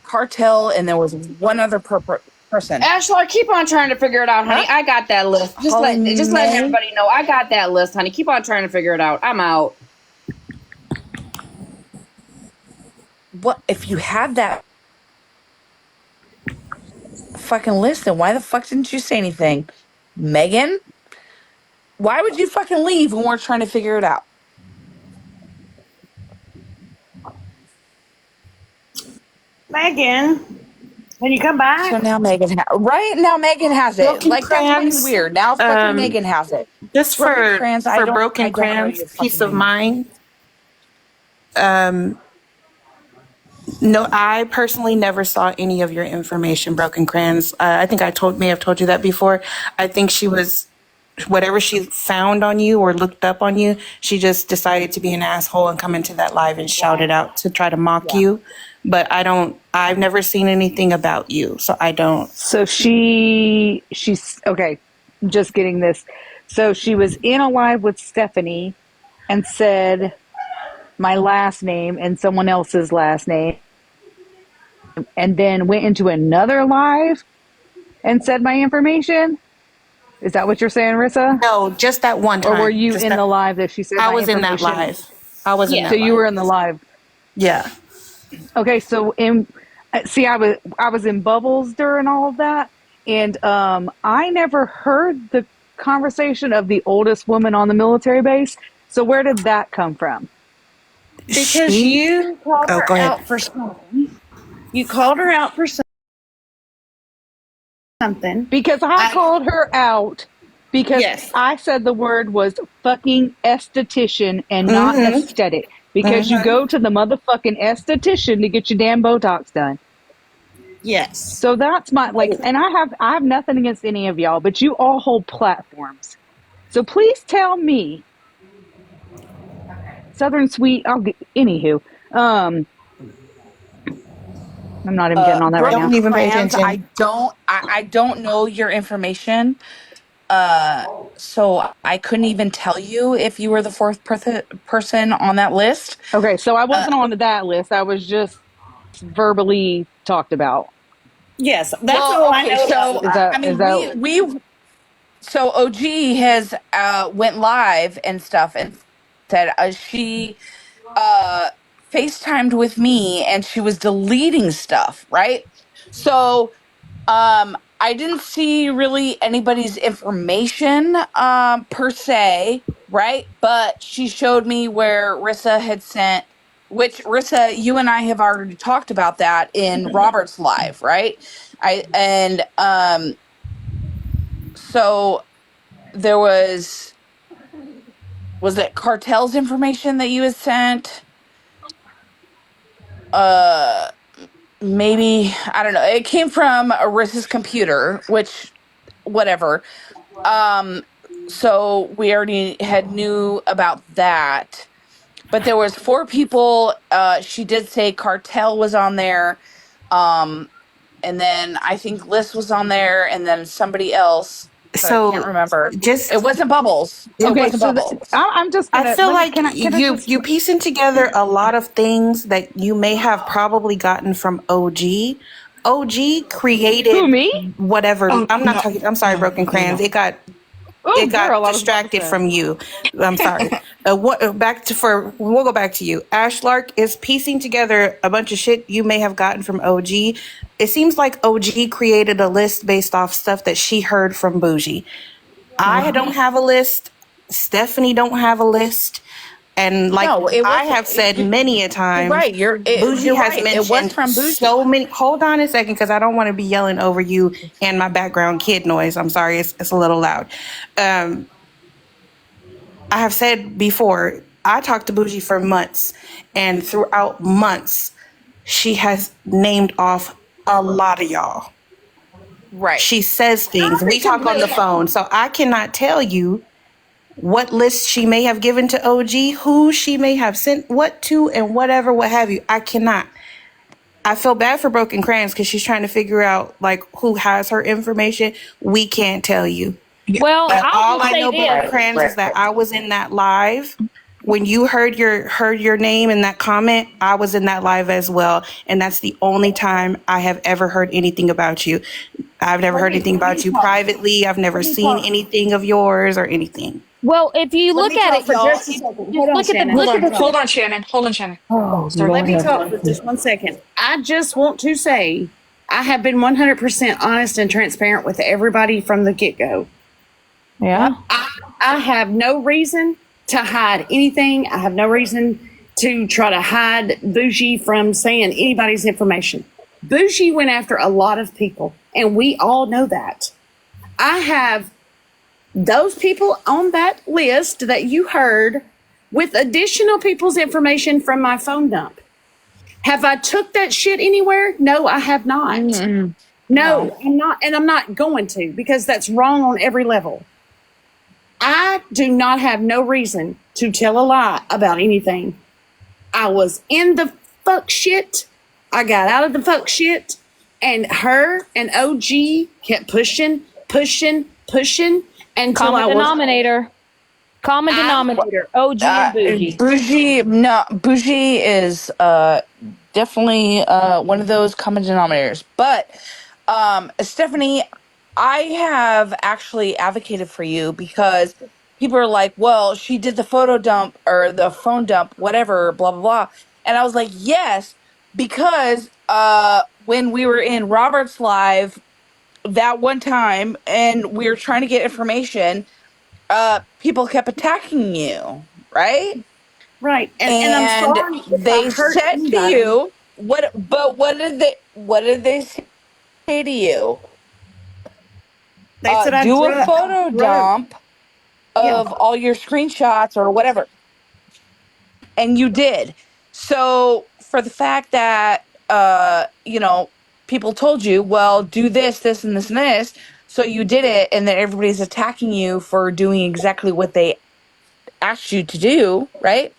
Cartel, and there was one other person. Ashlar, keep on trying to figure it out, honey. Huh? I got that list. Just letting everybody know I got that list, honey. Keep on trying to figure it out. I'm out. What if you had that fucking list, then why the fuck didn't you say anything? Megan? Why would you fucking leave when we're trying to figure it out? Megan, when you come back. So now Megan has it. Broken Like, Crayons, that's fucking weird. Now fucking Megan has it. Just Broken Crayons, I don't Broken know Crayons, your peace fucking of name. mind. No, I personally never saw any of your information, Broken Crayons. I think I may have told you that before. I think she was, whatever she found on you or looked up on you, she just decided to be an asshole and come into that live and shout it out to try to mock you. But I've never seen anything about you, so I don't. So she's okay. I'm just getting this. So she was in a live with Stephanie and said my last name and someone else's last name, and then went into another live and said my information. Is that what you're saying, Rissa? No, just that one time. Or were you in the live that she said I my was in that information? live. I was in that So live. you were in the live. Yeah. Okay, so I was in Bubbles during all of that, and I never heard the conversation of the oldest woman on the military base. So where did that come from? Because you called her out for something. You called her out for something. Because I called her out because I said the word was fucking esthetician and not aesthetic. Because you go to the motherfucking esthetician to get your damn Botox done. Yes. So that's my and I have nothing against any of y'all, but you all hold platforms. So please tell me, Southern Sweet. Anywho, I'm not even getting on that right now. Don't Broken even pay Crayons, attention. I don't know your information. So I couldn't even tell you if you were the fourth person on that list. Okay, so I wasn't on that list. I was just verbally talked about. Yes, that's Well, all I okay, know about so it. Is I that mean, so OG has went live and stuff and said she FaceTimed with me and she was deleting stuff, right? So I didn't see really anybody's information per se, right? But she showed me where Rissa had sent, which Rissa, you and I have already talked about that in Robert's live, right? So there was it Cartel's information that you had sent? Maybe, I don't know. It came from Arissa's computer, which whatever. So we already had knew about that. But there was 4 people. She did say Cartel was on there. And then I think Liz was on there, and then somebody else, but I can't So remember. It just wasn't Bubbles. It okay? wasn't So Bubbles. I'm just I gonna feel like can I you just you piecing together a lot of things that you may have probably gotten from OG. OG who created me? whatever. Oh, I'm not no, talking. I'm sorry, no, Broken no, Crayons. no. Oh, It got girl, I was about to distracted say. from you. I'm sorry. We'll go back to you. Ashlark is piecing together a bunch of shit you may have gotten from OG. It seems like OG created a list based off stuff that she heard from Bougie. I don't have a list. Stephanie don't have a list. And like No, it I was. have said many a You're times, right. Bougie You're has right. It was mentioned from Bougie. so many. Hold on a second, because I don't want to be yelling over you and my background kid noise. I'm sorry, it's a little loud. I have said before, I talked to Bougie for months, and throughout months, she has named off a lot of y'all. Right. She says things. We talk on the phone, so I cannot tell you what list she may have given to OG, who she may have sent what to, and whatever, what have you. I cannot. I feel bad for Broken Crayons because she's trying to figure out like who has her information. We can't tell you. Well, But I'll all just I say know, Broken this. Crayons, is that I was in that live. When you heard your name in that comment, I was in that live as well, and that's the only time I have ever heard anything about you. I've never heard anything about you privately. I've never seen anything of yours or anything. Well, if you Let look me at talk it, for y'all, just a just second. Hold on, look at the Shannon. Hold on, Shannon. Hold on, Shannon. Let me talk for just 1 second. I just want to say I have been 100% honest and transparent with everybody from the get go. Yeah. I have no reason to hide anything. I have no reason to try to hide Bougie from saying anybody's information. Bougie went after a lot of people, and we all know that. I have those people on that list that you heard with additional people's information from my phone dump. Have I took that shit anywhere? No, I have not. No, I'm not, and I'm not going to, because that's wrong on every level. I do not have no reason to tell a lie about anything. I was in the fuck shit. I got out of the fuck shit, and her and OG kept pushing until Common I was. denominator. Common denominator. OG and Bougie. Bougie is definitely one of those common denominators. But Stephanie, I have actually advocated for you because people are like, well, she did the photo dump or the phone dump, whatever, blah, blah, blah. And I was like, yes, because when we were in Robert's live that one time and we were trying to get information, people kept attacking you, right? Right. And I'm And sorry if they I hurt said to anybody. you, what did they say to you? They said I Do a drug. photo dump of all your screenshots or whatever. And you did. So for the fact that people told you, well, do this, this, and this, and this. So you did it, and then everybody's attacking you for doing exactly what they asked you to do, right?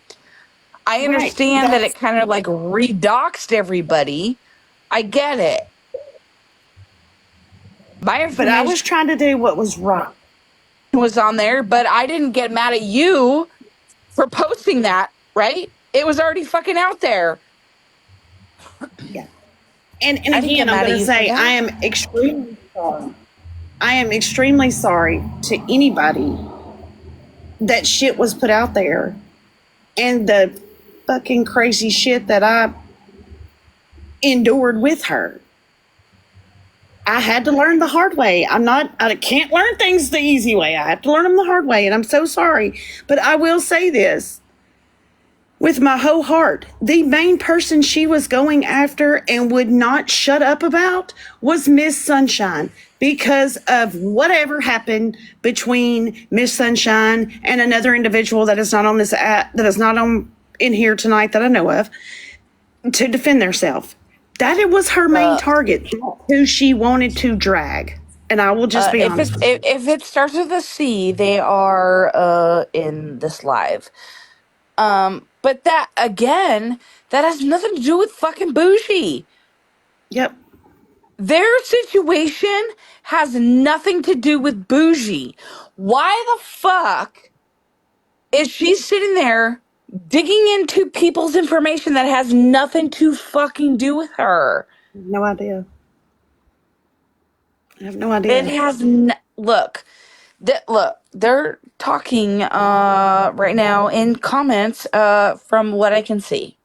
I understand that it kind of like redoxed everybody. I get it. My information But I was trying to do what was right. Was on there, but I didn't get mad at you for posting that, right? It was already fucking out there. Yeah. And again, I'm going to say I am extremely sorry. I am extremely sorry to anybody that shit was put out there and the fucking crazy shit that I endured with her. I had to learn the hard way. I can't learn things the easy way. I have to learn them the hard way, and I'm so sorry. But I will say this with my whole heart. The main person she was going after and would not shut up about was Miss Sunshine, because of whatever happened between Miss Sunshine and another individual that is not on this app, that is not on in here tonight that I know of, to defend themselves. That it was her main target, who she wanted to drag. And I will just be honest. If it starts with a C, they are in this live. But that, again, that has nothing to do with fucking Bougie. Yep. Their situation has nothing to do with Bougie. Why the fuck is she sitting there digging into people's information that has nothing to fucking do with her? No idea. I have no idea. It has look, they're talking right now in comments from what I can see.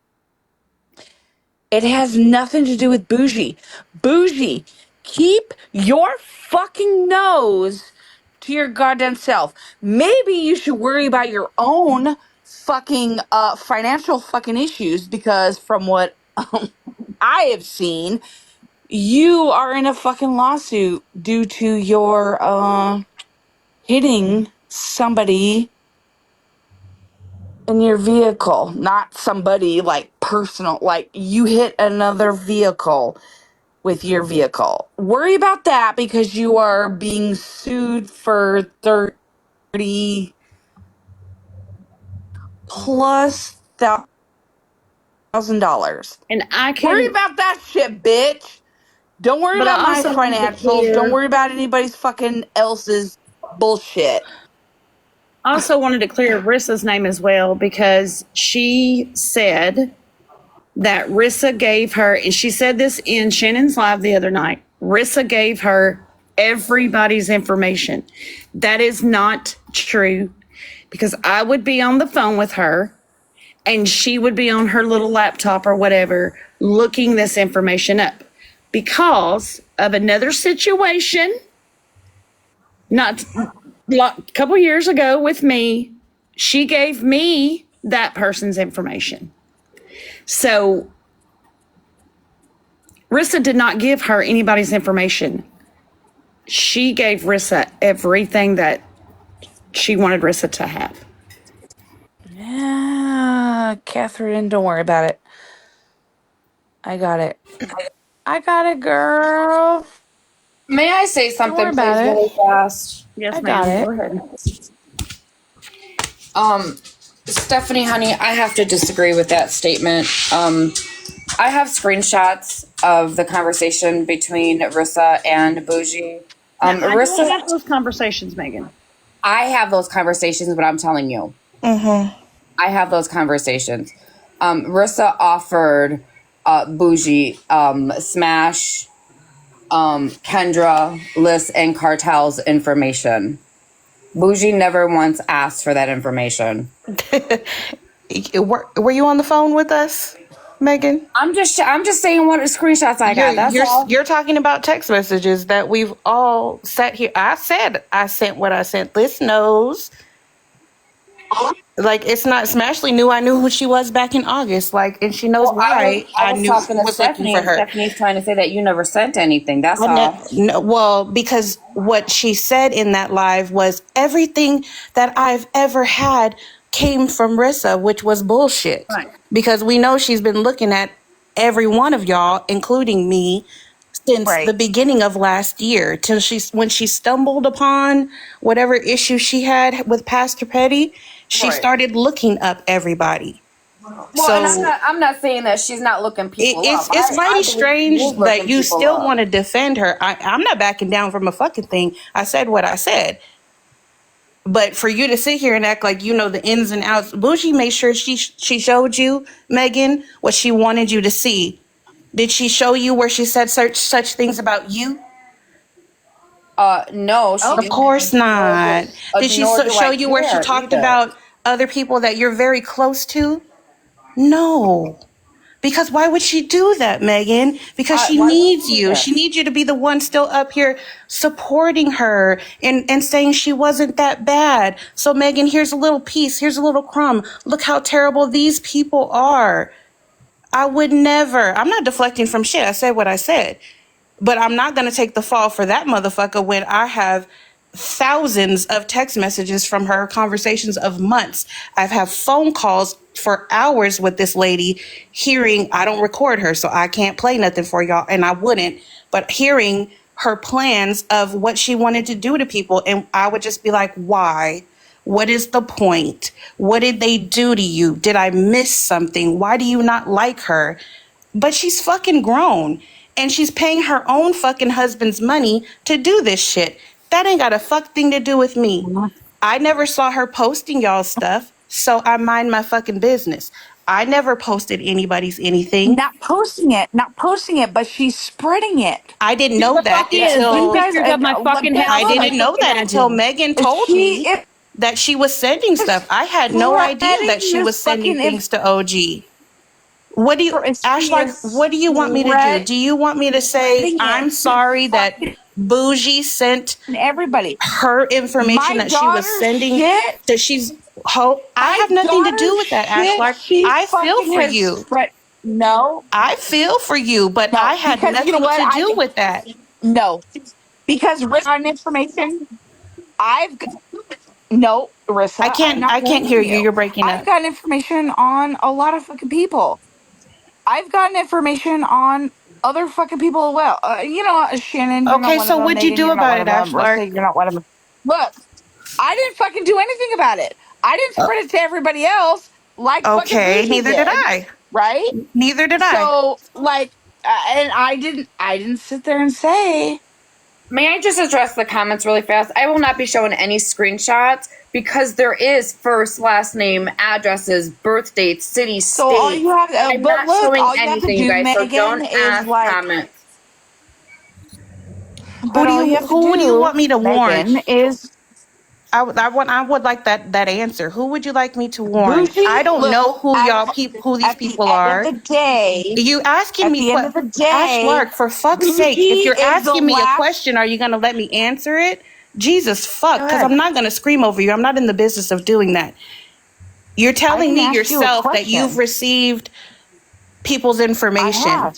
It has nothing to do with Bougie. Bougie, keep your fucking nose to your goddamn self. Maybe you should worry about your own fucking financial fucking issues, because from what I have seen, you are in a fucking lawsuit due to your hitting somebody in your vehicle. Not somebody like personal, like you hit another vehicle with your vehicle. Worry about that, because you are being sued for $30+ $1,000. And I can worry about that shit, bitch. Don't worry about my financials. Don't worry about anybody's fucking else's bullshit. I also wanted to clear Rissa's name as well, because she said that Rissa gave her, and she said this in Shannon's live the other night, Rissa gave her everybody's information. That is not true, because I would be on the phone with her and she would be on her little laptop or whatever looking this information up because of another situation. Not a couple years ago with me, she gave me that person's information. So Rissa did not give her anybody's information. She gave Rissa everything that she wanted Rissa to have. Yeah, Catherine, don't worry about it. I got it. I got it, girl. May I say something, Don't worry please, about really fast? Yes, I got ma'am. it. Go ahead. Stephanie, honey, I have to disagree with that statement. I have screenshots of the conversation between Rissa and Bougie. I Rissa, don't have those conversations, Megan. I have those conversations, but I'm telling you. I have those conversations. Rissa offered Bougie Smash, Kendra, Liz, and Cartel's information. Bougie never once asked for that information. Were you on the phone with us, Megan? I'm just saying what screenshots I got. That's all. You're talking about text messages that we've all sat here. I said I sent what I sent. Liz knows. Like, it's not, Smashley knew I knew who she was back in August. Like, and she knows why I was knew talking to was Stephanie, looking for her. Stephanie's trying to say that you never sent anything. That's all. No, well, because what she said in that live was everything that I've ever had came from Rissa, which was bullshit. Right. Because we know she's been looking at every one of y'all, including me, since the Right. beginning of last year till when she stumbled upon whatever issue she had with Pastor Petty, she Right. started looking up everybody. Well, and So I'm not saying that she's not looking people up. it's I mighty believe she strange is that looking you people still up. want to defend her. I'm not backing down from a fucking thing. I said what I said. But for you to sit here and act like you know the ins and outs, Bougie made sure she showed you, Megan, what she wanted you to see. Did she show you where she said such things about you? No, she Of didn't. course not. Did she Nor do show I you where she care talked either. about other people that you're very close to? No. Because why would she do that, Megan? Because she Why would needs she do you. that? She needs you to be the one still up here supporting her and saying she wasn't that bad. So, Megan, here's a little piece. Here's a little crumb. Look how terrible these people are. I would never. I'm not deflecting from shit. I said what I said. But I'm not going to take the fall for that motherfucker when I have thousands of text messages from her, conversations of months. I've had phone calls for hours with this lady, hearing, I don't record her, so I can't play nothing for y'all, and I wouldn't, but hearing her plans of what she wanted to do to people. And I would just be like, why? What is the point? What did they do to you? Did I miss something? Why do you not like her? But she's fucking grown and she's paying her own fucking husband's money to do this shit. That ain't got a fuck thing to do with me. I never saw her posting y'all's stuff, so I mind my fucking business. I never posted anybody's anything. Not posting it, but she's spreading it. I didn't The know fuck that is you You until guys, pictures of my fucking I house, my didn't know fucking that until bedroom. Megan told she me that she was sending stuff. I had no idea that she was sending things to OG. What do you, she Ashlark, is what do you want me to do? Do you want me to say, spreading I'm it sorry that Bougie sent to everybody. her information My that she was daughter's sending, shit. that she's, I My have nothing to do daughter's with that, shit. Ashlark. She I feel fucking for has you. spread. No, I feel for you, but I had because you know nothing what? to do with that. No, because Rick on information. I've g- no, Rissa, I'm not I can't blaming hear you. you. You're breaking I've up. gotten information on a lot of fucking people. I've gotten information on other fucking people as well. Shannon, you're not Okay, one of so them. what'd you Megan, do you're not about one it, of them. Ashlark? Rissa, you're not one of them. Look, I didn't fucking do anything about it. I didn't spread it to everybody else like fucking Okay, Bougie neither did did, I. right? Neither did I. So, and I didn't sit there and say, May I just address the comments really fast? I will not be showing any screenshots because there is first, last name, addresses, birth dates, city, so all state. you have to, I'm but not look, showing all you have to anything, you do, guys, so Megan, don't is ask like, comments. but all you have to Who do you do, want me to warn? Megan, is I would like that answer. Who would you like me to warn? I Bougie. don't Look, know who these at the people end of are. the day, You asking at me the end of the Ash day, Lark, for fuck's sake, if Bougie you're is the asking me a last. question, are you going to let me answer it? Jesus fuck, Go because ahead. I'm not going to scream over you. I'm not in the business of doing that. You're telling didn't me ask you a yourself that you've question. received people's I information. have.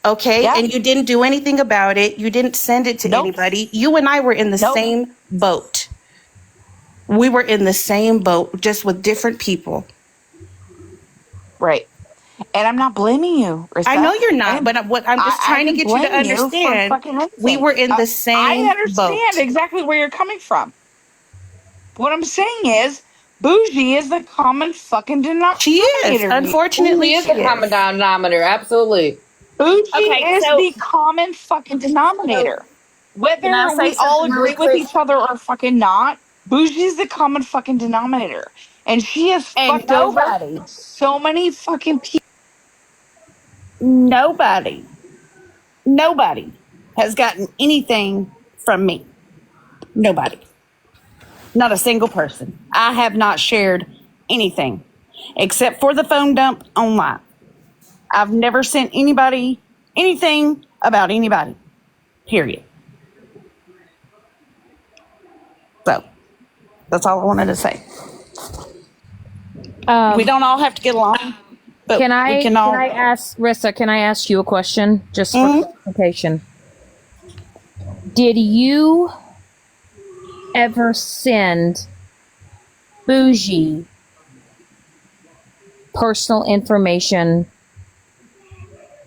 Okay, Yeah. and you didn't do anything about it. You didn't send it to Nope. anybody. You and I were in the Nope. same boat. We were in the same boat, just with different people. Right. And I'm not blaming you, Rissa. I know you're I not, didn't, but I'm just I trying to didn't get you to blame you for understand fucking we anything. were in the I same understand boat. exactly where you're coming from. What I'm saying is, Bougie is the common fucking She is. denominator. Unfortunately, He is she the common is. denominator, absolutely. Bougie Okay, is so the common fucking So, denominator. can I Whether say we all something really agree with quick? each other or fucking not, Bougie's the common fucking denominator. And she has and fucked over so many fucking people. Nobody has gotten anything from me. Nobody. Not a single person. I have not shared anything except for the phone dump online. I've never sent anybody anything about anybody. Period. So that's all I wanted to say. We don't all have to get along, but can we I can all. ask Rissa? Can I ask you a question just for Mhm. clarification? Did you ever send Bougie personal information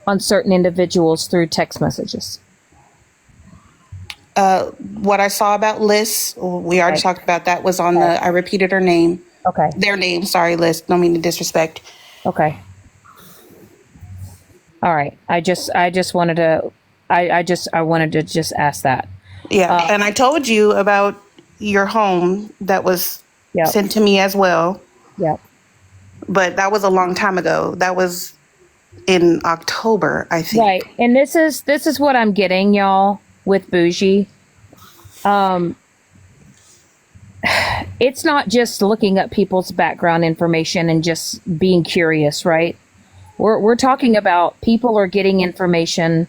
on certain individuals through text messages? what I saw about Liz, we already talked about that, was on I repeated her name. Okay. Their name, sorry, Liz. Don't mean to disrespect. Okay. All right. I wanted to, I wanted to just ask that. Yeah. And I told you about your home that was sent to me as well. Yep. But that was a long time ago. That was in October, I think. Right. And this is what I'm getting, y'all, with Bougie. It's not just looking up people's background information and just being curious, right? We're talking about people are getting information,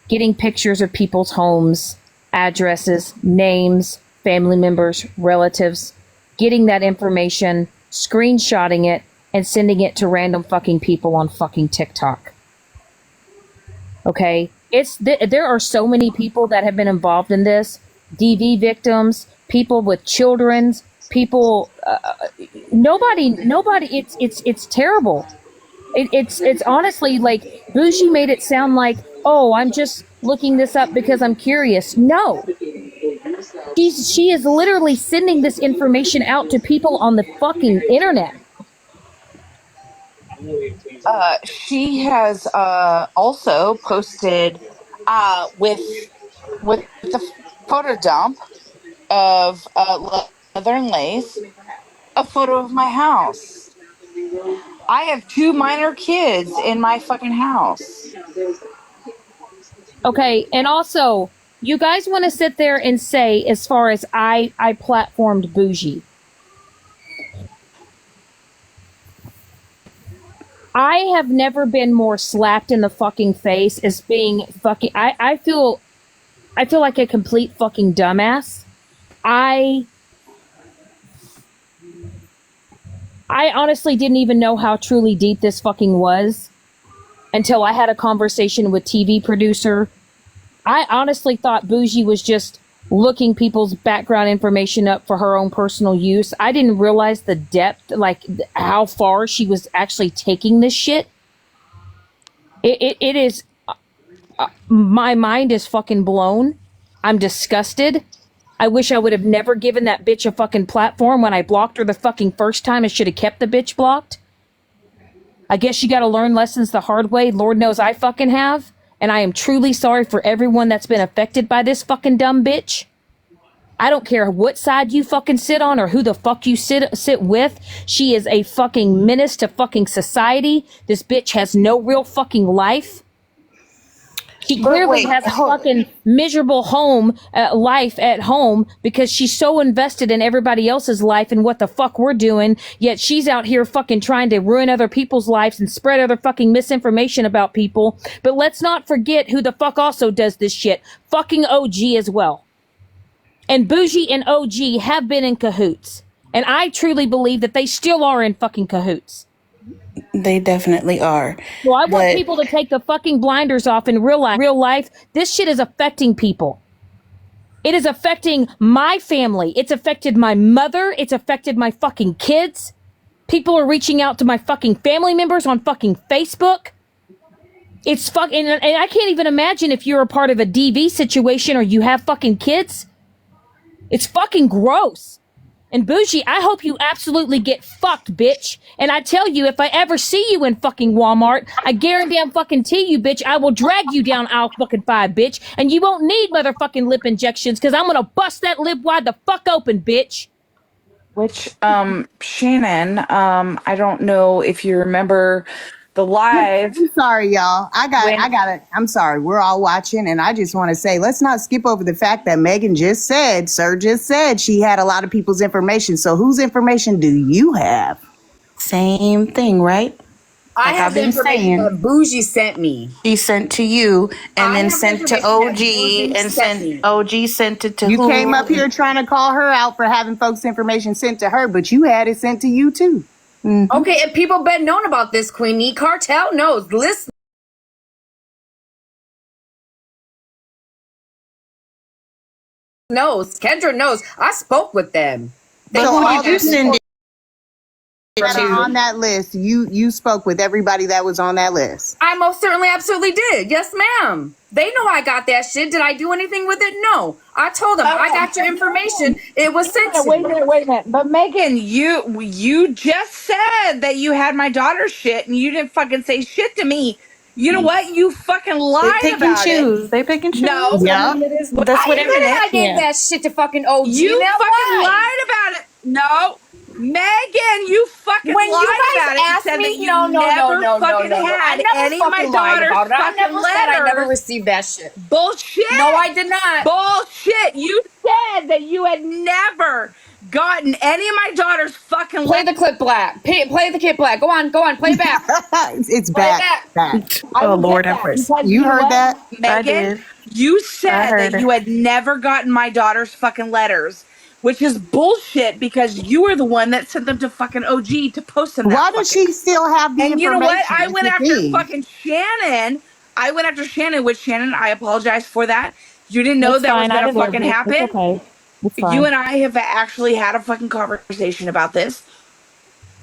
getting pictures of people's homes, addresses, names, family members, relatives, getting that information, screenshotting it, and sending it to random fucking people on fucking TikTok. Okay? There are so many people that have been involved in this. DV victims, people with children, people, nobody, it's terrible. It's honestly like Bougie made it sound like, oh, I'm just looking this up because I'm curious. No. She is literally sending this information out to people on the fucking internet. She has also posted with the photo dump of Leather and Lace, a photo of my house. I have 2 minor kids in my fucking house. Okay, and also, you guys want to sit there and say, as far as I platformed Bougie. I have never been more slapped in the fucking face as being fucking. I feel like a complete fucking dumbass. I honestly didn't even know how truly deep this fucking was until I had a conversation with TV producer. I honestly thought Bougie was just looking people's background information up for her own personal use. I didn't realize the depth, like how far she was actually taking this shit. It is, my mind is fucking blown. I'm disgusted. I wish I would have never given that bitch a fucking platform when I blocked her the fucking first time. I should have kept the bitch blocked. I guess you gotta learn lessons the hard way. Lord knows I fucking have. And I am truly sorry for everyone that's been affected by this fucking dumb bitch. I don't care what side you fucking sit on or who the fuck you sit with. She is a fucking menace to fucking society. This bitch has no real fucking life. She clearly has a fucking miserable life at home because she's so invested in everybody else's life and what the fuck we're doing. Yet she's out here fucking trying to ruin other people's lives and spread other fucking misinformation about people. But let's not forget who the fuck also does this shit. Fucking OG as well. And Bougie and OG have been in cahoots. And I truly believe that they still are in fucking cahoots. They definitely are. Well, I want people to take the fucking blinders off in real life. This shit is affecting people. It is affecting my family. It's affected my mother. It's affected my fucking kids. People are reaching out to my fucking family members on fucking Facebook. It's fucking, and I can't even imagine if you're a part of a DV situation or you have fucking kids. It's fucking gross. And Bougie, I hope you absolutely get fucked, bitch. And I tell you, if I ever see you in fucking Walmart, I guarantee I'm fucking you, bitch. I will drag you down aisle fucking 5, bitch. And you won't need motherfucking lip injections, because I'm gonna bust that lip wide the fuck open, bitch. Which, Shannon, I don't know if you remember the live. I'm sorry, y'all. I got it. I'm sorry. We're all watching, and I just want to say, let's not skip over the fact that Megan just said, Sir just said, she had a lot of people's information. So whose information do you have? Same thing, right? I have the information that Bougie sent me. She sent to you, and then sent to OG, and sent OG sent it to you. Who? Came up here trying to call her out for having folks' information sent to her, but you had it sent to you too. Mm-hmm. Okay, and people been known about this, Queenie. Cartel knows. Listen. Knows. Kendra knows. I spoke with them. So all you send that are on that list, you spoke with everybody that was on that list. I most certainly absolutely did. Yes, ma'am. They know I got that shit. Did I do anything with it? No. I told them I got your information. It was sent to Wait a me. minute. But Megan, you just said that you had my daughter's shit and you didn't fucking say shit to me. You know what? You fucking lied They pick and about choose. it. They pick and choose. No, Yeah. That's what I gave that shit to fucking OG. You Now fucking why? lied about it. No. Megan, you fucking When you lied guys about it. You asked said me, that you no, never fucking had I never any of my fucking lied daughter's about it. I fucking never said I never letters. received that shit. Bullshit. No, I did not. Bullshit. You said that you had never gotten any of my daughter's fucking Play the clip, Black. Play the kid, Black. Go on, play it back. It's Play it back. back. I Oh will Lord, get have that mercy. because You know heard what, that? I Megan? did. You I said heard that it. you had never gotten my daughter's fucking letters, which is bullshit because you were the one that sent them to fucking OG to post them. Why does she still have the And you know information? what? I That's went the after thing. fucking Shannon. I went after Shannon, which Shannon, I apologize for that. You didn't know It's that was fine. I gonna deserved fucking it. happen. It's okay. It's fine. You and I have actually had a fucking conversation about this.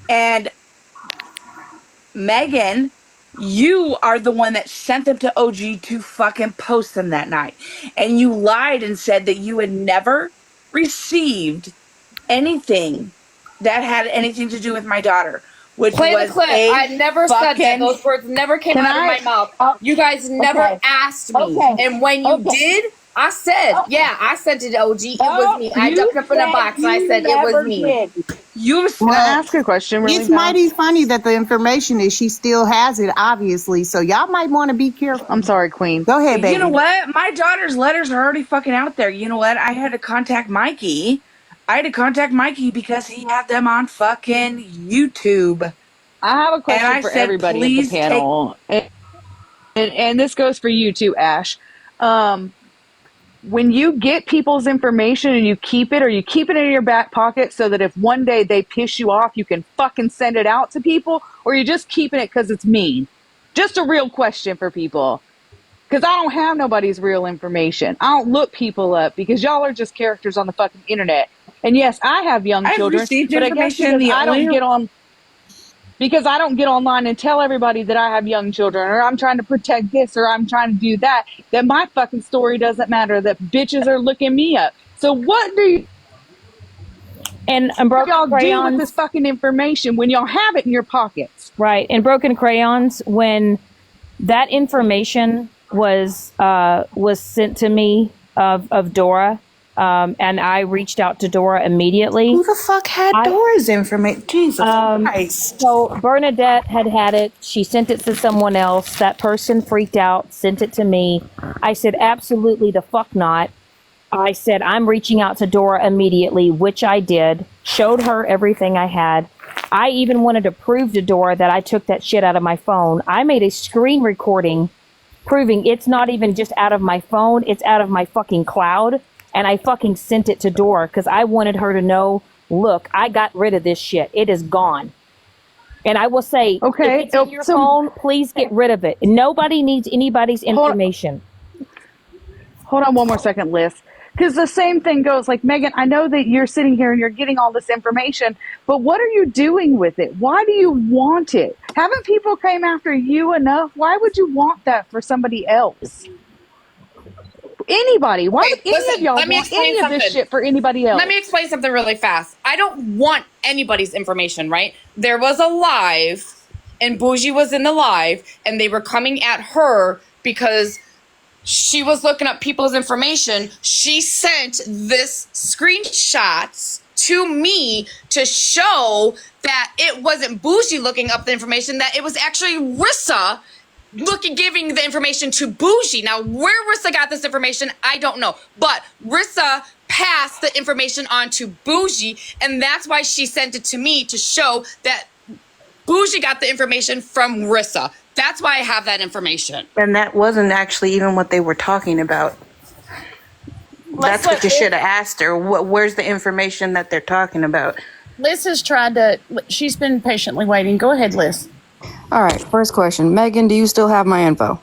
And Megan, you are the one that sent them to OG to fucking post them that night. And you lied and said that you had never received anything that had anything to do with my daughter, which Play was the clip. a I never said that. fucking- Those words never came Can out I- of my mouth. You guys never okay. asked me. Okay. And when you did, I said, yeah, I sent it to OG. It was me. I you ducked up in a said box and I you said it was never me. did. You Can I ask a question really It's fast? mighty funny that the information is she still has it, obviously. So y'all might want to be careful. I'm sorry, Queen. Go ahead, baby. You know what? My daughter's letters are already fucking out there. You know what? I had to contact Mikey. Because he had them on fucking YouTube. I have a question And I for said, everybody in the please panel, and this goes for you too, Ash. When you get people's information and you keep it, or you keep it in your back pocket so that if one day they piss you off, you can fucking send it out to people, or you're just keeping it because it's mean? Just a real question for people. Because I don't have nobody's real information. I don't look people up because y'all are just characters on the fucking internet. And yes, I have young I've children, received but I guess information. because The I don't only- get on, because I don't get online and tell everybody that I have young children, or I'm trying to protect this, or I'm trying to do that, that my fucking story doesn't matter, that bitches are looking me up. So what do And y'all Broken do with Crayons, this fucking information when y'all have it in your pockets? right? And Broken Crayons, when that information was sent to me of Dora, and I reached out to Dora immediately. Who the fuck had Dora's information? Jesus Christ. So Bernadette had it. She sent it to someone else. That person freaked out, sent it to me. I said, absolutely the fuck not. I said, I'm reaching out to Dora immediately, which I did. Showed her everything I had. I even wanted to prove to Dora that I took that shit out of my phone. I made a screen recording proving it's not even just out of my phone, it's out of my fucking cloud. And I fucking sent it to Dora because I wanted her to know, look, I got rid of this shit. It is gone. And I will say, Okay, if it's in your phone, please get rid of it. Nobody needs anybody's information. Hold on one more second, Liz. Because the same thing goes, like, Megan, I know that you're sitting here and you're getting all this information, but what are you doing with it? Why do you want it? Haven't people came after you enough? Why would you want that for somebody else? Anybody. Why would any of y'all let me want explain any of this something. shit for anybody else? Let me explain something really fast. I don't want anybody's information, right? There was a live, and Bougie was in the live, and they were coming at her because she was looking up people's information. She sent this screenshots to me to show that it wasn't Bougie looking up the information, that it was actually Rissa giving the information to Bougie. Now, where Rissa got this information, I don't know. But Rissa passed the information on to Bougie, and that's why she sent it to me to show that Bougie got the information from Rissa. That's why I have that information. And that wasn't actually even what they were talking about. That's what you should have asked her. Where's the information that they're talking about? Liz has tried to, she's been patiently waiting. Go ahead, Liz. All right, first question. Megan, do you still have my info?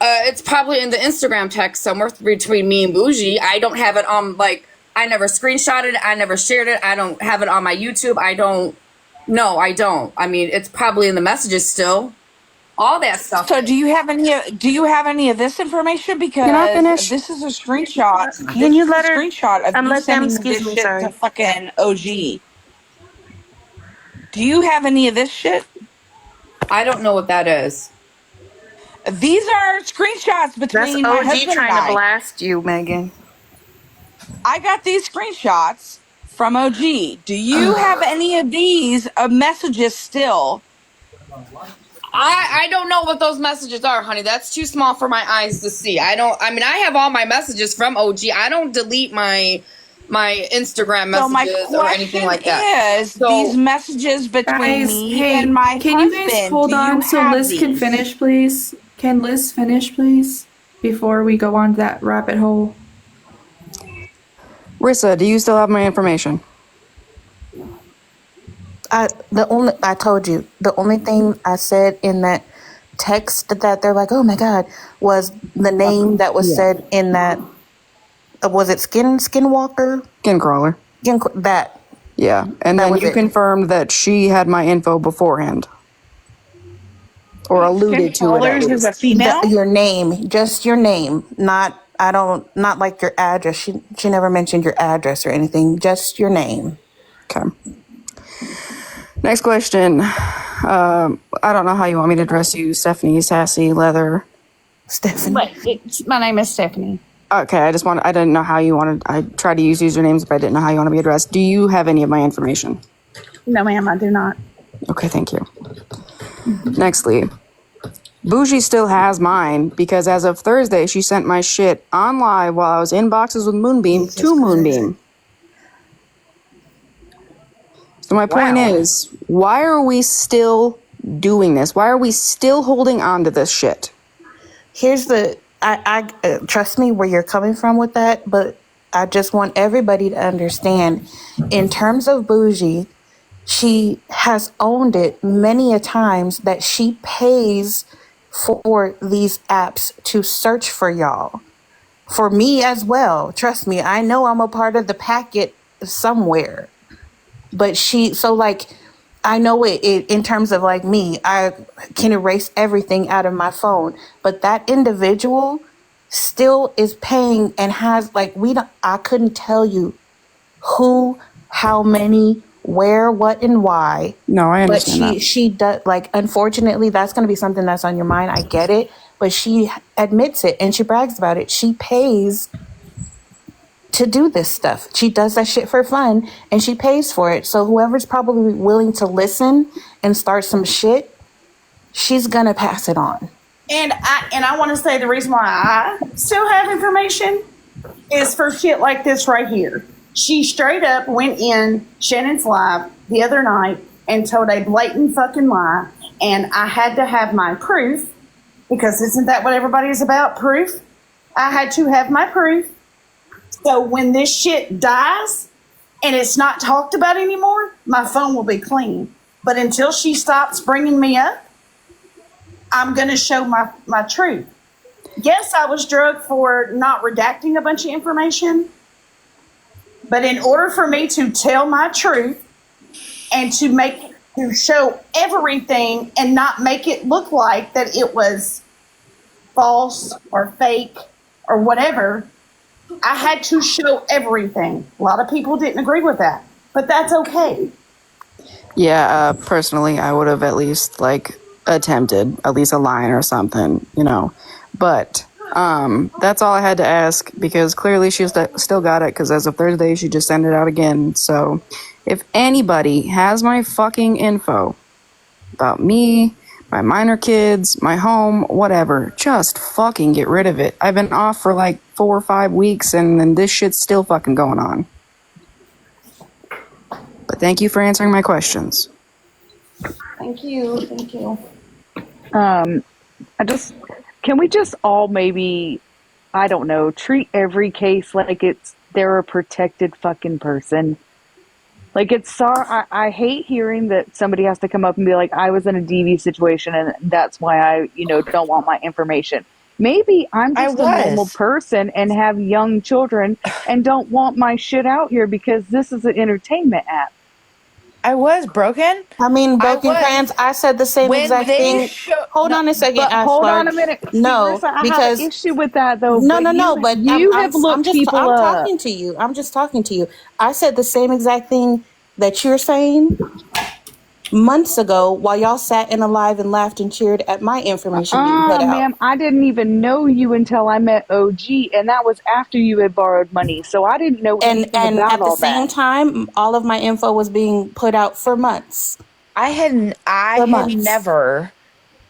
It's probably in the Instagram text somewhere between me and Bougie. I don't have it on, I never screenshotted it. I never shared it. I don't have it on my YouTube. I don't No, I don't. I mean, it's probably in the messages still. All that stuff. So do you have any of this information? Can I Because finish? this is a screenshot. Can This you is a let her? screenshot of me Let them. sending Excuse this me. shit to Sorry. fucking OG. Do you have any of this shit? I don't know what that is. These are screenshots That's between my OG husband and trying to I. blast you, Megan. I got these screenshots from OG. Do you have any of these messages still? I don't know what those messages are, honey. That's too small for my eyes to see. I mean, I have all my messages from OG. I don't delete my Instagram So my messages or anything question like that. is, these messages between Guys, me hey, and my can you husband, guys hold do you on so have Liz can these? finish, please? Can Liz finish, please, before we go on that rabbit hole? Rissa, do you still have my information? I told you the only thing I said in that text that they're like, oh my god, was the name that was said in that. Was it Skinwalker? Skin-crawler. That. Yeah, and That then was you it. confirmed that she had my info beforehand. Or alluded to it at Callers is a least. female? Your name, just your name, not like your address. She never mentioned your address or anything. Just your name. Okay. Next question. I don't know how you want me to address you, Stephanie, Sassy, Leather. Stephanie. My name is Stephanie. Okay, I didn't know how you wanted. I tried to use usernames, but I didn't know how you want to be addressed. Do you have any of my information? No, ma'am, I do not. Okay, thank you. Nextly, Bougie still has mine because as of Thursday, she sent my shit on live while I was in boxes with Moonbeam to Moonbeam. So my point is, why are we still doing this? Why are we still holding on to this shit? Here's the. I trust me where you're coming from with that, but I just want everybody to understand. In terms of Bougie, she has owned it many a times that she pays for these apps to search for y'all. For me as well. Trust me, I know I'm a part of the packet somewhere. But I know it in terms of like me, I can erase everything out of my phone. But that individual still is paying and has I couldn't tell you who, how many, where, what, and why. No, I understand but that. she does, unfortunately, that's going to be something that's on your mind. I get it. But she admits it and she brags about it. She pays to do this stuff. She does that shit for fun and she pays for it. So whoever's probably willing to listen and start some shit, she's going to pass it on. And I want to say the reason why I still have information is for shit like this right here. She straight up went in Shannon's live the other night and told a blatant fucking lie. And I had to have my proof, because isn't that what everybody is about? Proof. I had to have my proof. So when this shit dies and it's not talked about anymore, my phone will be clean. But until she stops bringing me up, I'm going to show my truth. Yes, I was drugged for not redacting a bunch of information. But in order for me to tell my truth and to show everything and not make it look like that it was false or fake or whatever, I had to show everything. A lot of people didn't agree with that, but that's okay. Yeah, personally, I would have at least attempted at least a line or something, But that's all I had to ask because clearly she still got it because as of Thursday she just sent it out again. So if anybody has my fucking info about me, my minor kids, my home, whatever, just fucking get rid of it. I've been off for 4 or 5 weeks and then this shit's still fucking going on. But thank you for answering my questions. Thank you. Can we just all maybe, I don't know, treat every case like they're a protected fucking person? I hate hearing that somebody has to come up and be like, I was in a DV situation and that's why I, don't want my information. Maybe I'm just a normal person and have young children and don't want my shit out here because this is an entertainment app. I was broken. I mean, I Broken was. Crayons, I said the same When exact they thing. show Hold no, on a second, But hold on Ashlar. a minute. See, No, Rissa, I have an because issue with that though. no, But no, no. But you have looked people I'm up. talking to you. I'm just talking to you. I said the same exact thing that you're saying months ago while y'all sat in a live and laughed and cheered at my information being put out. Ma'am, I didn't even know you until I met OG, and that was after you had borrowed money. So I didn't know anything And about at the all same that. time, all of my info was being put out for months. I had never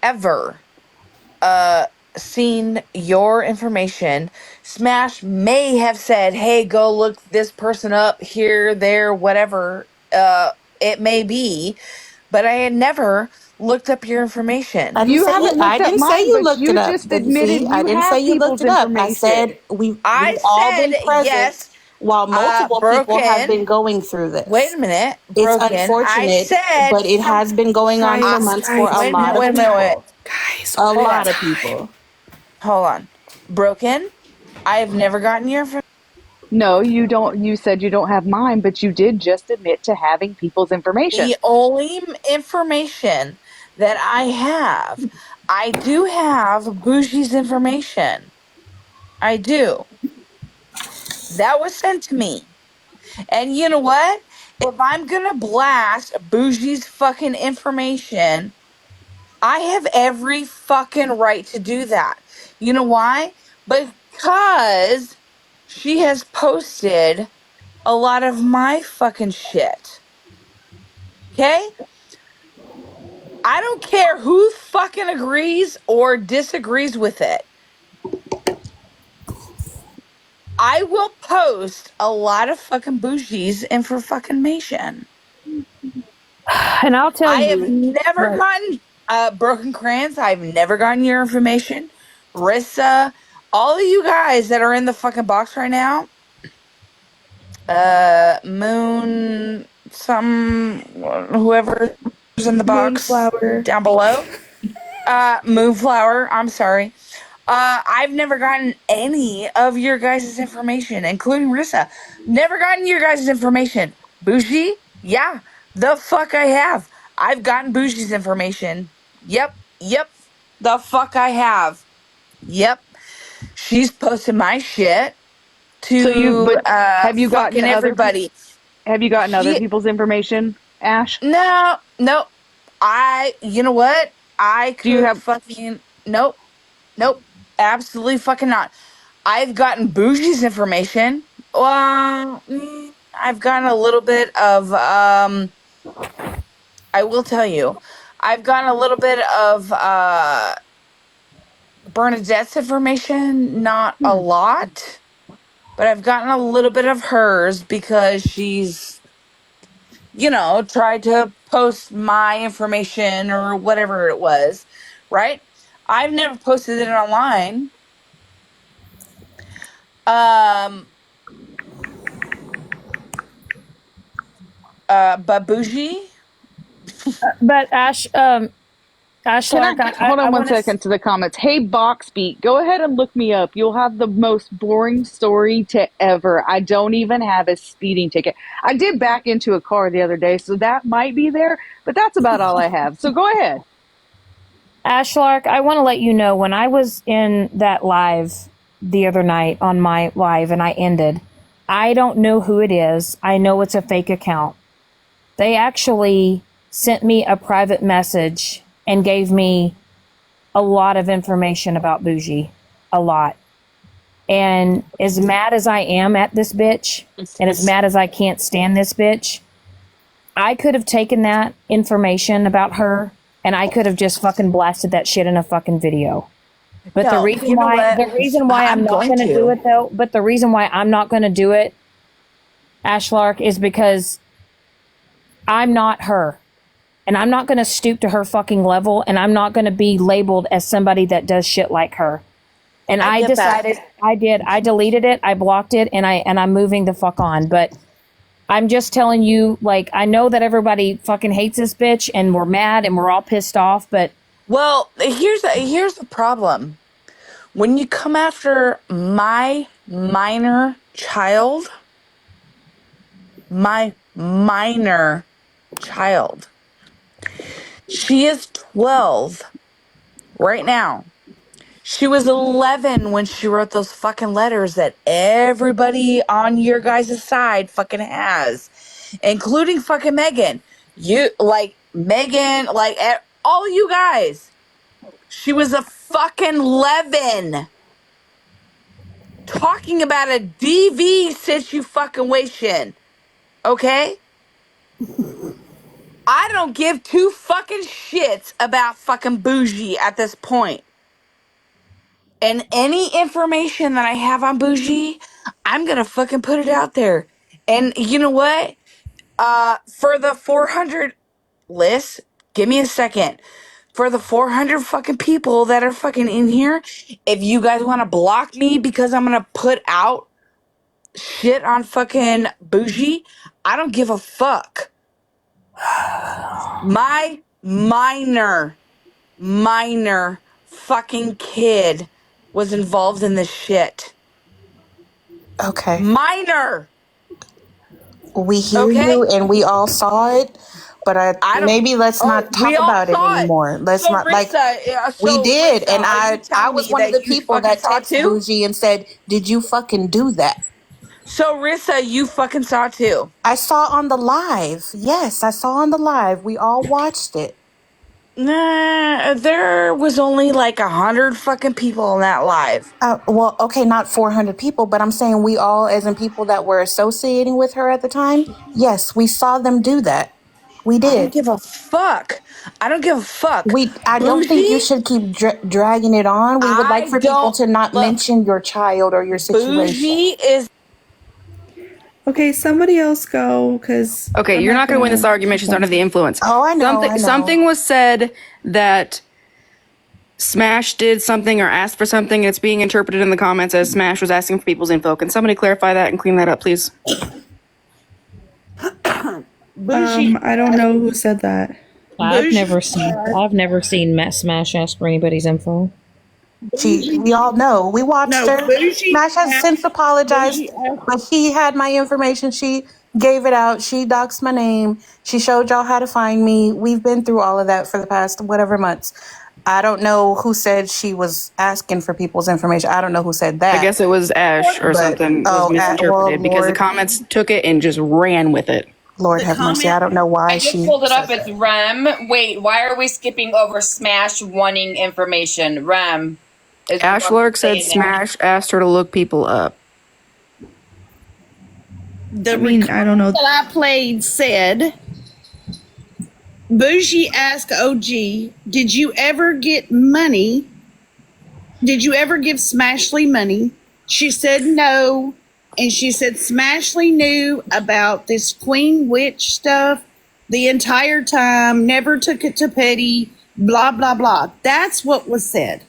ever seen your information. Smash may have said, "Hey, go look this person up here, there, whatever it may be," but I had never looked up your information. You haven't I looked up didn't say mine, you but looked it you up. just Did you see? admitted I you didn't say have you looked people's it up. I said information. we've I all said been present yes. while multiple people have Broken. been going through Wait this. a minute, It's Broken. I unfortunate, said but it has been going on for months for a Wait a minute, lot of wait a minute, wait. people. Guys, A Hold lot on. of people. Hold on. Broken. I've never gotten your information. No, you don't. You said you don't have mine, but you did just admit to having people's information. The only information that I do have Bougie's information. I do. That was sent to me. And you know what? If I'm gonna blast Bougie's fucking information, I have every fucking right to do that. You know why? Because she has posted a lot of my fucking shit. Okay? I don't care who fucking agrees or disagrees with it. I will post a lot of fucking Bougie's information. And I'll tell I have you, never right. gotten Broken Crayons. I've never gotten your information. Rissa, all of you guys that are in the fucking box right now. Moon, whoever's in the box Moonflower. down below. Moonflower, I'm sorry. I've never gotten any of your guys' information, including Rissa. Never gotten your guys' information. Bougie? Yeah, the fuck I have. I've gotten Bougie's information. Yep. The fuck I have. Yep. She's posted my shit So you, to but have you gotten fucking other people? everybody. Have you gotten other She people's information, Ash? No. You know what? I Do you could have? fucking nope. Absolutely fucking not. I've gotten Bougie's information. Well, I've gotten a little bit of I will tell you. I've gotten a little bit of Bernadette's information, not a lot, but I've gotten a little bit of hers because she's tried to post my information or whatever it was, right? I've never posted it online. But Bougie, But Ash Can I Lark, hold I on one want to. second to the comments? Hey, Boxbeat, go ahead and look me up. You'll have the most boring story to ever. I don't even have a speeding ticket. I did back into a car the other day, so that might be there, but that's about all I have. So go ahead. Ashlark, I want to let you know when I was in that live the other night on my live and I ended, I don't know who it is. I know it's a fake account. They actually sent me a private message and gave me a lot of information about Bougie. A lot. And as mad as I am at this bitch, and as mad as I can't stand this bitch, I could have taken that information about her and I could have just fucking blasted that shit in a fucking video. But no, the reason you know why what? I'm not going to do it though, but the reason why I'm not going to do it, Ashlark, is because I'm not her. And I'm not going to stoop to her fucking level, and I'm not going to be labeled as somebody that does shit like her. And I decided, I deleted it, I blocked it, and I'm moving the fuck on. But I'm just telling you, like, I know that everybody fucking hates this bitch, and we're mad, and we're all pissed off, but... Well, here's the problem. When you come after my minor child, my minor child. She is 12 right now. She was 11 when she wrote those fucking letters that everybody on your guys' side fucking has, including fucking Megan. You, like, Megan, like, all you guys. She was a fucking 11 talking about a DV situation, okay? I don't give two fucking shits about fucking Bougie at this point. And any information that I have on Bougie, I'm gonna fucking put it out there. And you know what? For the 400 list, give me a second. For the 400 fucking people that are fucking in here, if you guys want to block me because I'm gonna put out shit on fucking Bougie, I don't give a fuck. My minor fucking kid was involved in this shit. Okay. Minor. We hear you and we all saw it, but maybe let's not talk about it anymore. Let's not we did, and I was one of the people that texted Bougie and said, "Did you fucking do that?" So Rissa, you fucking saw too. I saw on the live. Yes, I saw on the live. We all watched it. Nah, there was only like 100 fucking people in that live. Well, okay, not 400 people, but I'm saying we all, as in people that were associating with her at the time, yes, we saw them do that. We did. I don't give a fuck. I don't think you should keep dragging it on. We would like for people to not mention your child or your situation. Bougie is. Okay, somebody else go, because... Okay, you're not going to win this argument. She's under the influence. Oh, I know. Something was said that Smash did something or asked for something. It's being interpreted in the comments as Smash was asking for people's info. Can somebody clarify that and clean that up, please? I don't know who said that. I've never seen Smash ask for anybody's info. We all know. We watched her. Smash has since apologized, but she had my information. She gave it out. She doxed my name. She showed y'all how to find me. We've been through all of that for the past whatever months. I don't know who said she was asking for people's information. I don't know who said that. I guess it was Ash or something. Was misinterpreted because the comments took it and just ran with it. Lord have mercy. I don't know why I just pulled it up. It's Rem. Wait, why are we skipping over Smash wanting information? Rem. Ashlark said Smash asked her to look people up. I don't know. That I played said, Bougie asked OG, did you ever get money? Did you ever give Smashley money? She said no. And she said Smashley knew about this Queen Witch stuff the entire time, never took it to Petty, blah, blah, blah. That's what was said.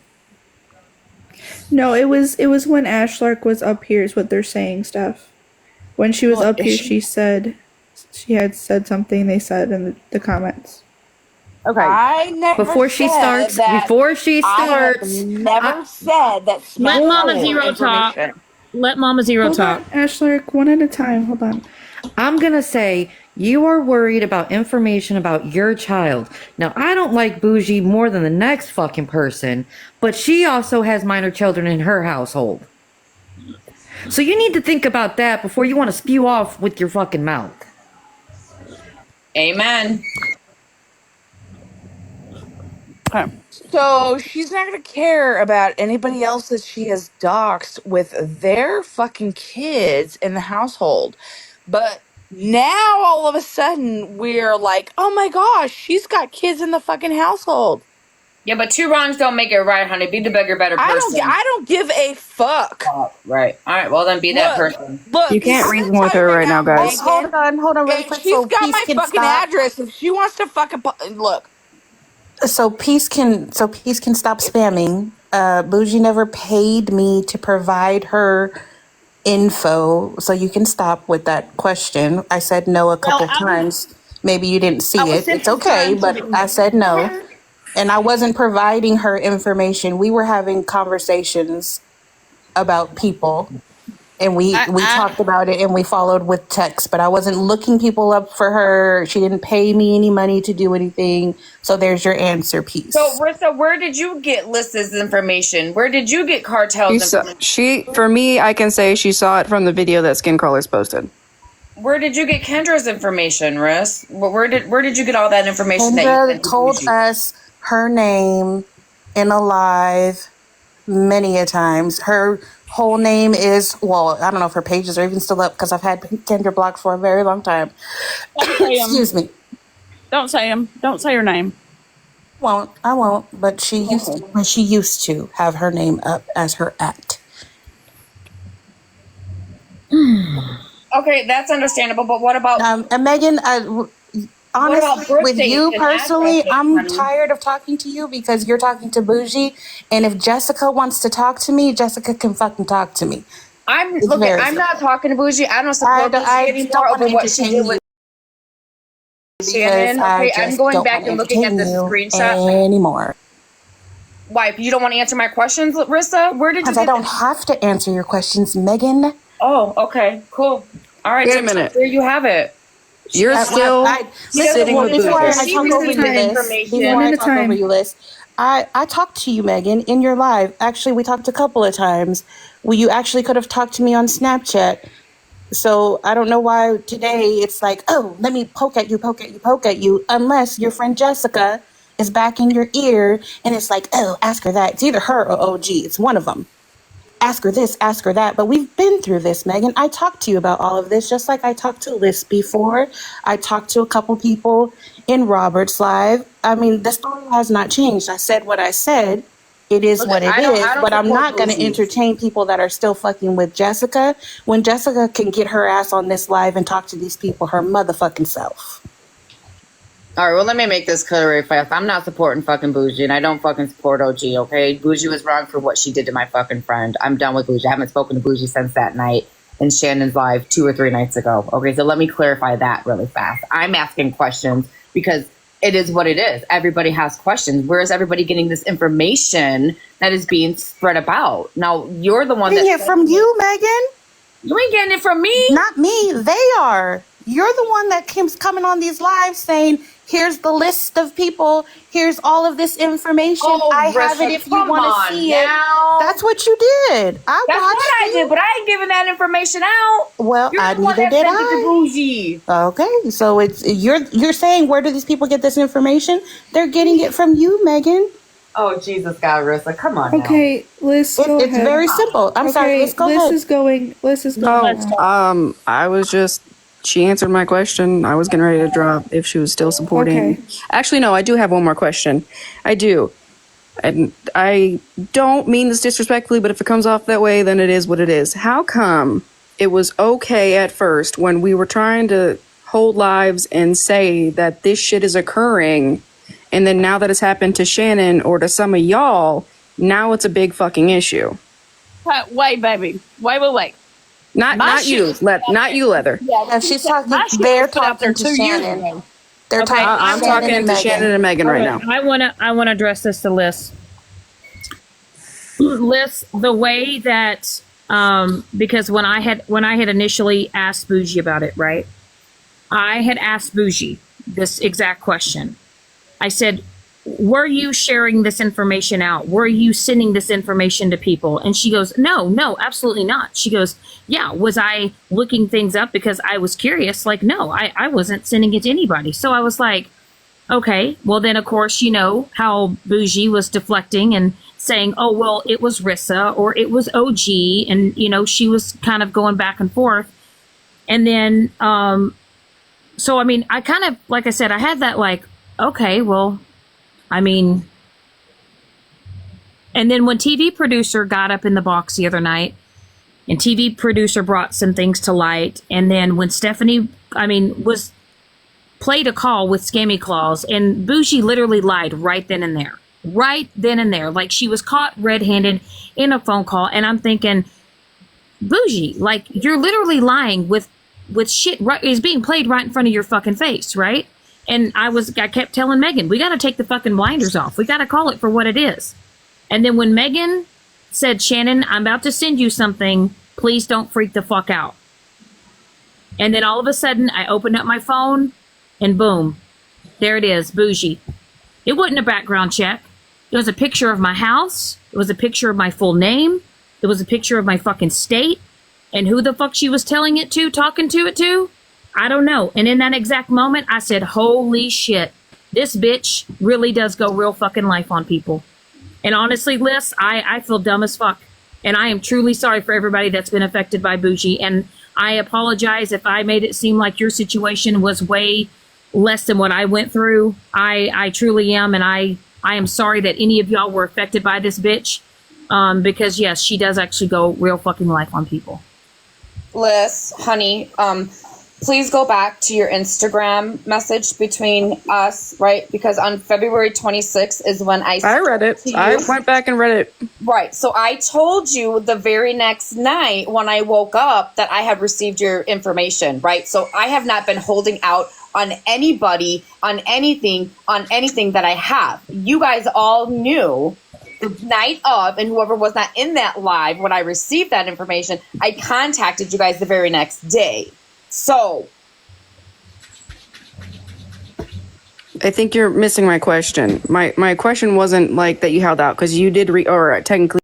No, it was when Ashlark was up here is what they're saying stuff. When she was up here, she had said something they said in the comments. Okay. I never Before she starts, I never said that Smash. Let Mama Zero talk. Let Mama Zero talk. Ashlark, one at a time. Hold on. I'm gonna say you are worried about information about your child. Now, I don't like Bougie more than the next fucking person, but she also has minor children in her household. So you need to think about that before you want to spew off with your fucking mouth. Amen. Okay. So she's not going to care about anybody else that she has doxed with their fucking kids in the household. But now all of a sudden we're like, oh my gosh, she's got kids in the fucking household. Yeah, but two wrongs don't make it right, honey. Be the bigger, better person. I don't give a fuck. Right. All right. Well, then be that person. Look, you can't reason with her right now, guys. Hold on really quick. She's got my fucking address. If she wants to fucking look. So Peace can stop spamming. Bougie never paid me to provide her info, so you can stop with that question. I said no a couple times. Maybe you didn't see it. It's okay, but I said no. And I wasn't providing her information. We were having conversations about people. And we talked about it and we followed with text, but I wasn't looking people up for her. She didn't pay me any money to do anything. So there's your answer piece. So, Rissa, where did you get Lissa's information? Where did you get Cartel's information? For me, I can say she saw it from the video that Skin Crawlers posted. Where did you get Kendra's information, Riss? Where did you get all that information? Kendra told us her name in a live many a times. Her whole name is, well, I don't know if her pages are even still up because I've had Kendra blocked for a very long time. Excuse me. Don't say him. Don't say her name. I won't. But she used to have her name up as her at. Okay, that's understandable. But what about and Megan? Honestly, with you personally, I'm tired of talking to you because you're talking to Bougie. And if Jessica wants to talk to me, Jessica can fucking talk to me. I'm not talking to Bougie. I don't support Bougie anymore over what she did with Shannon. Okay, I'm going back and looking at the screenshot anymore. Why? You don't want to answer my questions, Rissa? Where did you? Because I don't have to answer your questions, Megan. Oh, okay, cool. All right, wait a minute. There you have it. You're still sitting with before I Bougie. talk over you, Liz. I talked to you, Megan, in your live. Actually, we talked a couple of times. Well, you actually could have talked to me on Snapchat. So I don't know why today it's like, oh, let me poke at you, unless your friend Jessica is back in your ear and it's like, oh, ask her that. It's either her or OG. It's one of them. Ask her this, ask her that. But we've been through this, Megan. I talked to you about all of this, just like I talked to Liz before. I talked to a couple people in Robert's live. I mean, the story has not changed. I said what I said. It is what it is. But I'm not going to entertain people that are still fucking with Jessica when Jessica can get her ass on this live and talk to these people her motherfucking self. All right, well, let me make this clear very fast. I'm not supporting fucking Bougie, and I don't fucking support OG, okay? Bougie was wrong for what she did to my fucking friend. I'm done with Bougie. I haven't spoken to Bougie since that night in Shannon's live 2 or 3 nights ago. Okay, so let me clarify that really fast. I'm asking questions because it is what it is. Everybody has questions. Where is everybody getting this information that is being spread about? Now, you're the one Getting it from you, Megan. You ain't getting it from me. Not me. They are. You're the one that keeps coming on these lives saying, here's the list of people. Here's all of this information. I have it if you want to see it. That's what you did. That's what I did, but I ain't giving that information out. Well, neither did I. Bougie. Okay, so it's you're saying where do these people get this information? They're getting it from you, Megan. Oh, Jesus, God, Rissa, come on. Okay, Liz, go ahead. It's very simple. I'm sorry, Liz, go ahead. Liz is going. I was just. She answered my question. I was getting ready to drop if she was still supporting. Okay. Actually, no, I do have one more question. I do. And I don't mean this disrespectfully, but if it comes off that way, then it is what it is. How come it was okay at first when we were trying to hold lives and say that this shit is occurring, and then now that it's happened to Shannon or to some of y'all, now it's a big fucking issue? Wait, baby. Wait. Not you, Leather. Yeah, she's talking. They're talking to Shannon. They're talking. I'm talking to Shannon and Megan right now. I wanna address this to Liz. Liz, the way that because when I had initially asked Bougie about it, right? I had asked Bougie this exact question. I said, were you sharing this information out? Were you sending this information to people? And she goes, no, absolutely not. She goes, yeah, was I looking things up because I was curious? Like, no, I wasn't sending it to anybody. So I was like, okay, well then of course, you know how Bougie was deflecting and saying, oh, well, it was Rissa or it was OG. And, you know, she was kind of going back and forth. And then, so, I mean, I kind of, like I said, I had that like, okay, well, I mean, and then when TV producer got up in the box the other night and TV producer brought some things to light. And then when Stephanie, played a call with Scammy Claus and Bougie literally lied right then and there. Like she was caught red-handed in a phone call. And I'm thinking, Bougie, like you're literally lying with shit is being played right in front of your fucking face, right? And I kept telling Megan, we got to take the fucking blinders off. We got to call it for what it is. And then when Megan said, Shannon, I'm about to send you something Please don't freak the fuck out. And then all of a sudden, I opened up my phone, and boom, there it is, Bougie. It wasn't a background check. It was a picture of my house. It was a picture of my full name. It was a picture of my fucking state. And who the fuck she was telling it to, talking to it to? I don't know. And in that exact moment, I said, holy shit, this bitch really does go real fucking life on people. And honestly, Liz, I feel dumb as fuck. And I am truly sorry for everybody that's been affected by Bougie. And I apologize if I made it seem like your situation was way less than what I went through. I truly am. And I am sorry that any of y'all were affected by this bitch. Because yes, she does actually go real fucking life on people. Liz, honey, please go back to your Instagram message between us, right? Because on February 26th is when I read it. I went back and read it. Right. So I told you the very next night when I woke up that I had received your information, right? So I have not been holding out on anybody, on anything that I have. You guys all knew the night of, and whoever was not in that live when I received that information, I contacted you guys the very next day. So I think you're missing my question. My question wasn't like that you held out, because you did or technically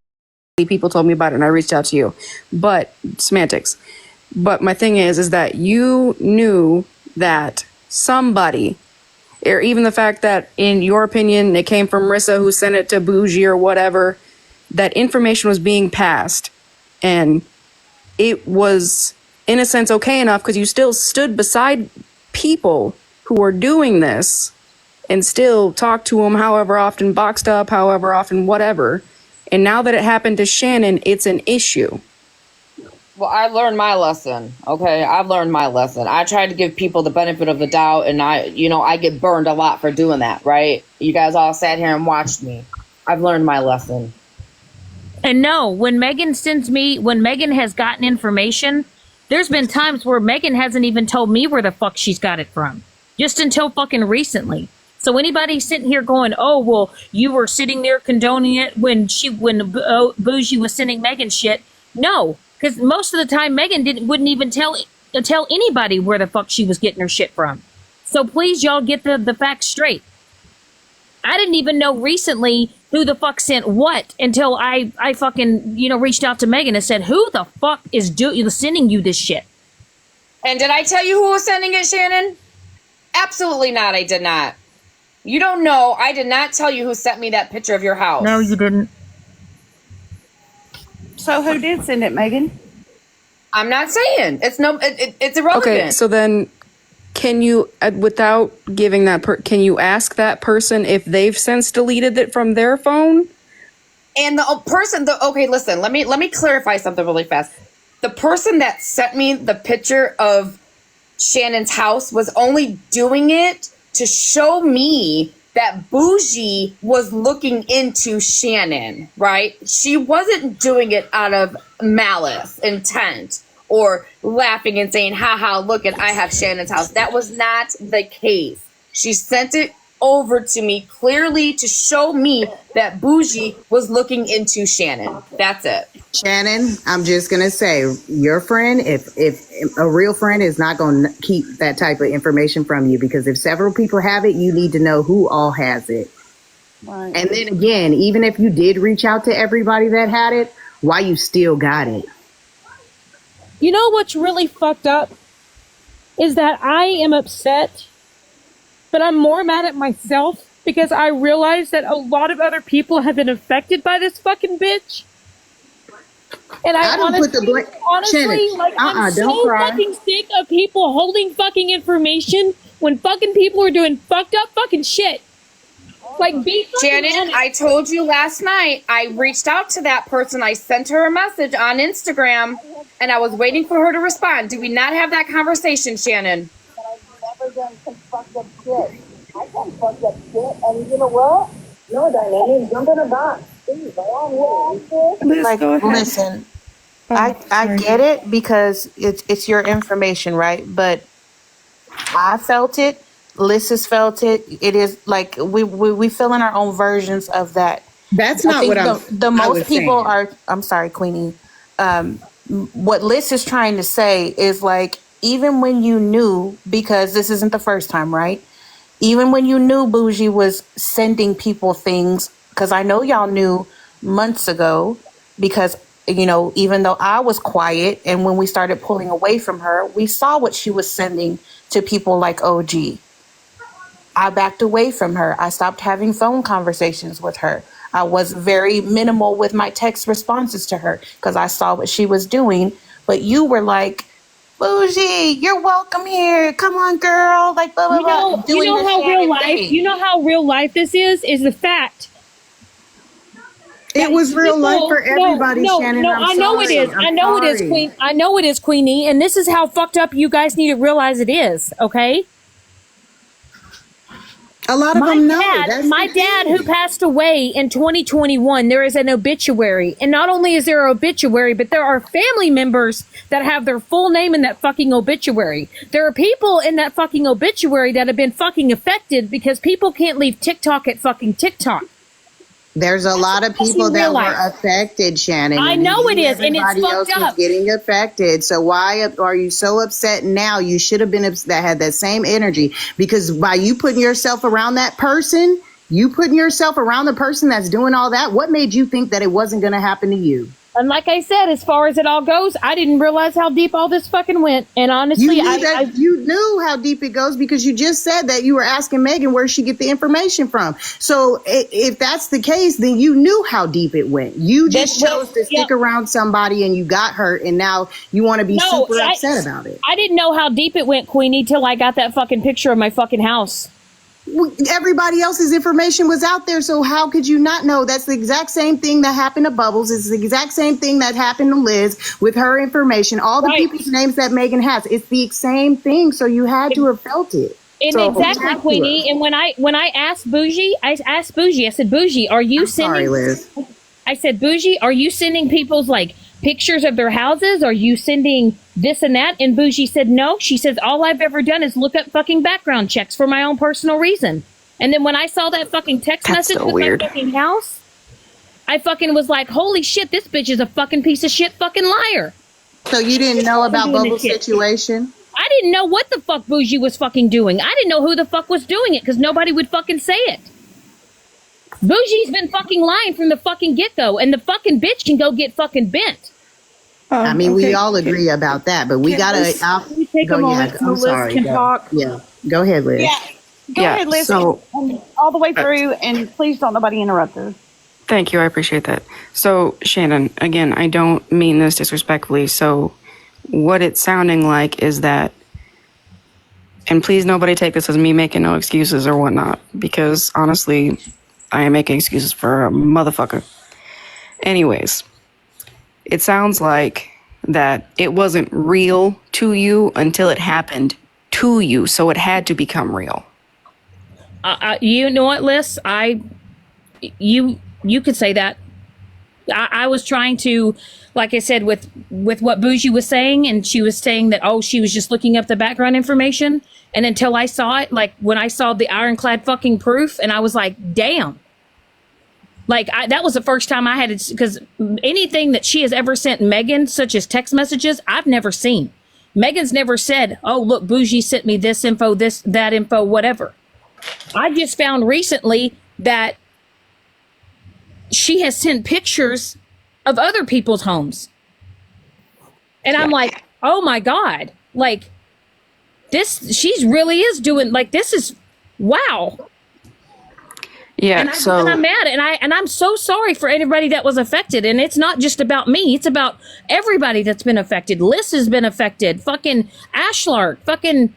people told me about it and I reached out to you. But semantics. But my thing is that you knew that somebody, or even the fact that in your opinion it came from Rissa who sent it to Bougie or whatever, that information was being passed, and it was in a sense okay enough because you still stood beside people who were doing this and still talked to them however often, boxed up however often, whatever. And now that it happened to Shannon, it's an issue. well, I learned my lesson. Okay, I've learned my lesson. I tried to give people the benefit of the doubt, and I get burned a lot for doing that, right? You guys all sat here and watched me. I've learned my lesson. And no, when Megan has gotten information, there's been times where Megan hasn't even told me where the fuck she's got it from. Just until fucking recently. So anybody sitting here going, oh, well, you were sitting there condoning it when Bougie was sending Megan shit. No, because most of the time Megan wouldn't even tell anybody where the fuck she was getting her shit from. So please, y'all, get the facts straight. I didn't even know recently who the fuck sent what until I fucking, reached out to Megan and said, who the fuck is sending you this shit? And did I tell you who was sending it, Shannon? Absolutely not, I did not. You don't know. I did not tell you who sent me that picture of your house. No, you didn't. So who did send it, Megan? I'm not saying. It's irrelevant. Okay, so then can you, without giving can you ask that person if they've since deleted it from their phone? And the person, okay, listen, let me clarify something really fast. The person that sent me the picture of Shannon's house was only doing it to show me that Bougie was looking into Shannon, right? She wasn't doing it out of malice, intent, or laughing and saying, haha, look at, I have Shannon's house. That was not the case. She sent it over to me clearly to show me that Bougie was looking into Shannon. That's it. Shannon, I'm just going to say, your friend, if a real friend is not going to keep that type of information from you, because if several people have it, you need to know who all has it. Right. And then again, even if you did reach out to everybody that had it, why you still got it? You know what's really fucked up? Is that I am upset, but I'm more mad at myself because I realize that a lot of other people have been affected by this fucking bitch. And I honestly, I'm so fucking sick of people holding fucking information when fucking people are doing fucked up fucking shit. Like, be Shannon, honest. I told you last night, I reached out to that person. I sent her a message on Instagram, and I was waiting for her to respond. Did we not have that conversation, Shannon? But I've never done some fucked up shit. I done fucked up shit, and you know what? No, Diane, jump in a box. Like, listen, I get it because it's your information, right? But I felt it. Liz has felt it. It is like we feel in our own versions of that. That's not what the most people are. I'm sorry, Queenie. what Liz is trying to say is like, even when you knew, because this isn't the first time, right? Even when you knew Bougie was sending people things, because I know y'all knew months ago, because, you know, even though I was quiet and when we started pulling away from her, we saw what she was sending to people like OG. I backed away from her. I stopped having phone conversations with her. I was very minimal with my text responses to her because I saw what she was doing. But you were like, Bougie, you're welcome here. Come on, girl. Like, blah, blah, blah. You know how real life, thing. you know how real life this is the fact. It was real life for everybody, Shannon. No, I'm I know sorry. it is. I'm I know it is, sorry. Queen. I know it is, Queenie. And this is how fucked up you guys need to realize it is, okay? A lot of them know. That's My the dad, thing. who passed away in 2021, there is an obituary. And not only is there an obituary, but there are family members that have their full name in that fucking obituary. There are people in that fucking obituary that have been fucking affected because people can't leave TikTok at fucking TikTok. There's a lot of people that were affected, Shannon. I know it is, and it's Everybody else fucked was up. getting affected. So why are you so upset now? You should have been that had that same energy, because by you putting yourself around that person, you putting yourself around the person that's doing all that, what made you think that it wasn't going to happen to you? And like I said, as far as it all goes, I didn't realize how deep all this fucking went. And honestly, you knew how deep it goes because you just said that you were asking Megan where she get the information from. So if that's the case, then you knew how deep it went. You just chose to stick around somebody and you got hurt, and now you want to be super upset about it. I didn't know how deep it went, Queenie, till I got that fucking picture of my fucking house. Everybody else's information was out there, so how could you not know? That's the exact same thing that happened to Bubbles. It's the exact same thing that happened to Liz with her information. All the people's names that Megan has, it's the same thing. So you had to have felt it. And So exactly, you had to Queenie. have. And when I asked Bougie, I said, Bougie, are you sending? Sorry, Liz. I said, Bougie, are you sending people's like pictures of their houses? Are you sending this and that? And Bougie said no. She says, all I've ever done is look up fucking background checks for my own personal reason. And then when I saw that fucking text message with my fucking house, I fucking was like, holy shit, this bitch is a fucking piece of shit fucking liar. So you didn't know about Doing this Bubbles' shit. situation? I didn't know what the fuck Bougie was fucking doing. I didn't know who the fuck was doing it because nobody would fucking say it. Bougie's been fucking lying from the fucking get-go, and the fucking bitch can go get fucking bent. I mean, we all agree about that, but we gotta. Can we take a moment so I'm Liz sorry. can Go. talk? Yeah, go ahead, Liz. Yeah. Go ahead, Liz. And all the way through, and please don't nobody interrupt her. Thank you. I appreciate that. So, Shannon, again, I don't mean this disrespectfully. So, what it's sounding like is that, and please nobody take this as me making no excuses or whatnot, because honestly, I am making excuses for a motherfucker. Anyways, it sounds like that it wasn't real to you until it happened to you, so it had to become real. You know what, Liz? You could say that. I was trying to, like I said, with what Bougie was saying, and she was saying that, oh, she was just looking up the background information. And until I saw it, like when I saw the ironclad fucking proof, and I was like, damn. Like, that was the first time I had it, because anything that she has ever sent Megan, such as text messages, I've never seen. Megan's never said, oh, look, Bougie sent me this info, that info, whatever. I just found recently that she has sent pictures of other people's homes. And I'm like, oh my God, like she's really is doing, like, this is, wow. Yeah, and I'm mad, and I'm so sorry for anybody that was affected. And it's not just about me; it's about everybody that's been affected. Liz has been affected. Fucking Ashlark. Fucking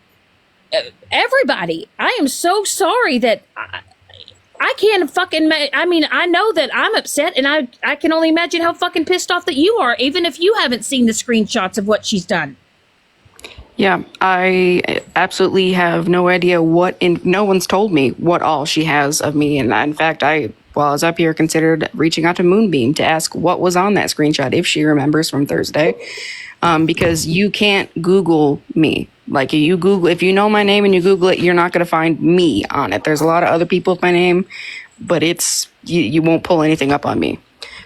everybody. I am so sorry that I can't fucking. I mean, I know that I'm upset, and I can only imagine how fucking pissed off that you are, even if you haven't seen the screenshots of what she's done. Yeah, I absolutely have no idea no one's told me what all she has of me. And in fact, while I was up here, considered reaching out to Moonbeam to ask what was on that screenshot, if she remembers from Thursday. Because you can't Google me. Like, if you know my name and you Google it, you're not going to find me on it. There's a lot of other people with my name, but you won't pull anything up on me.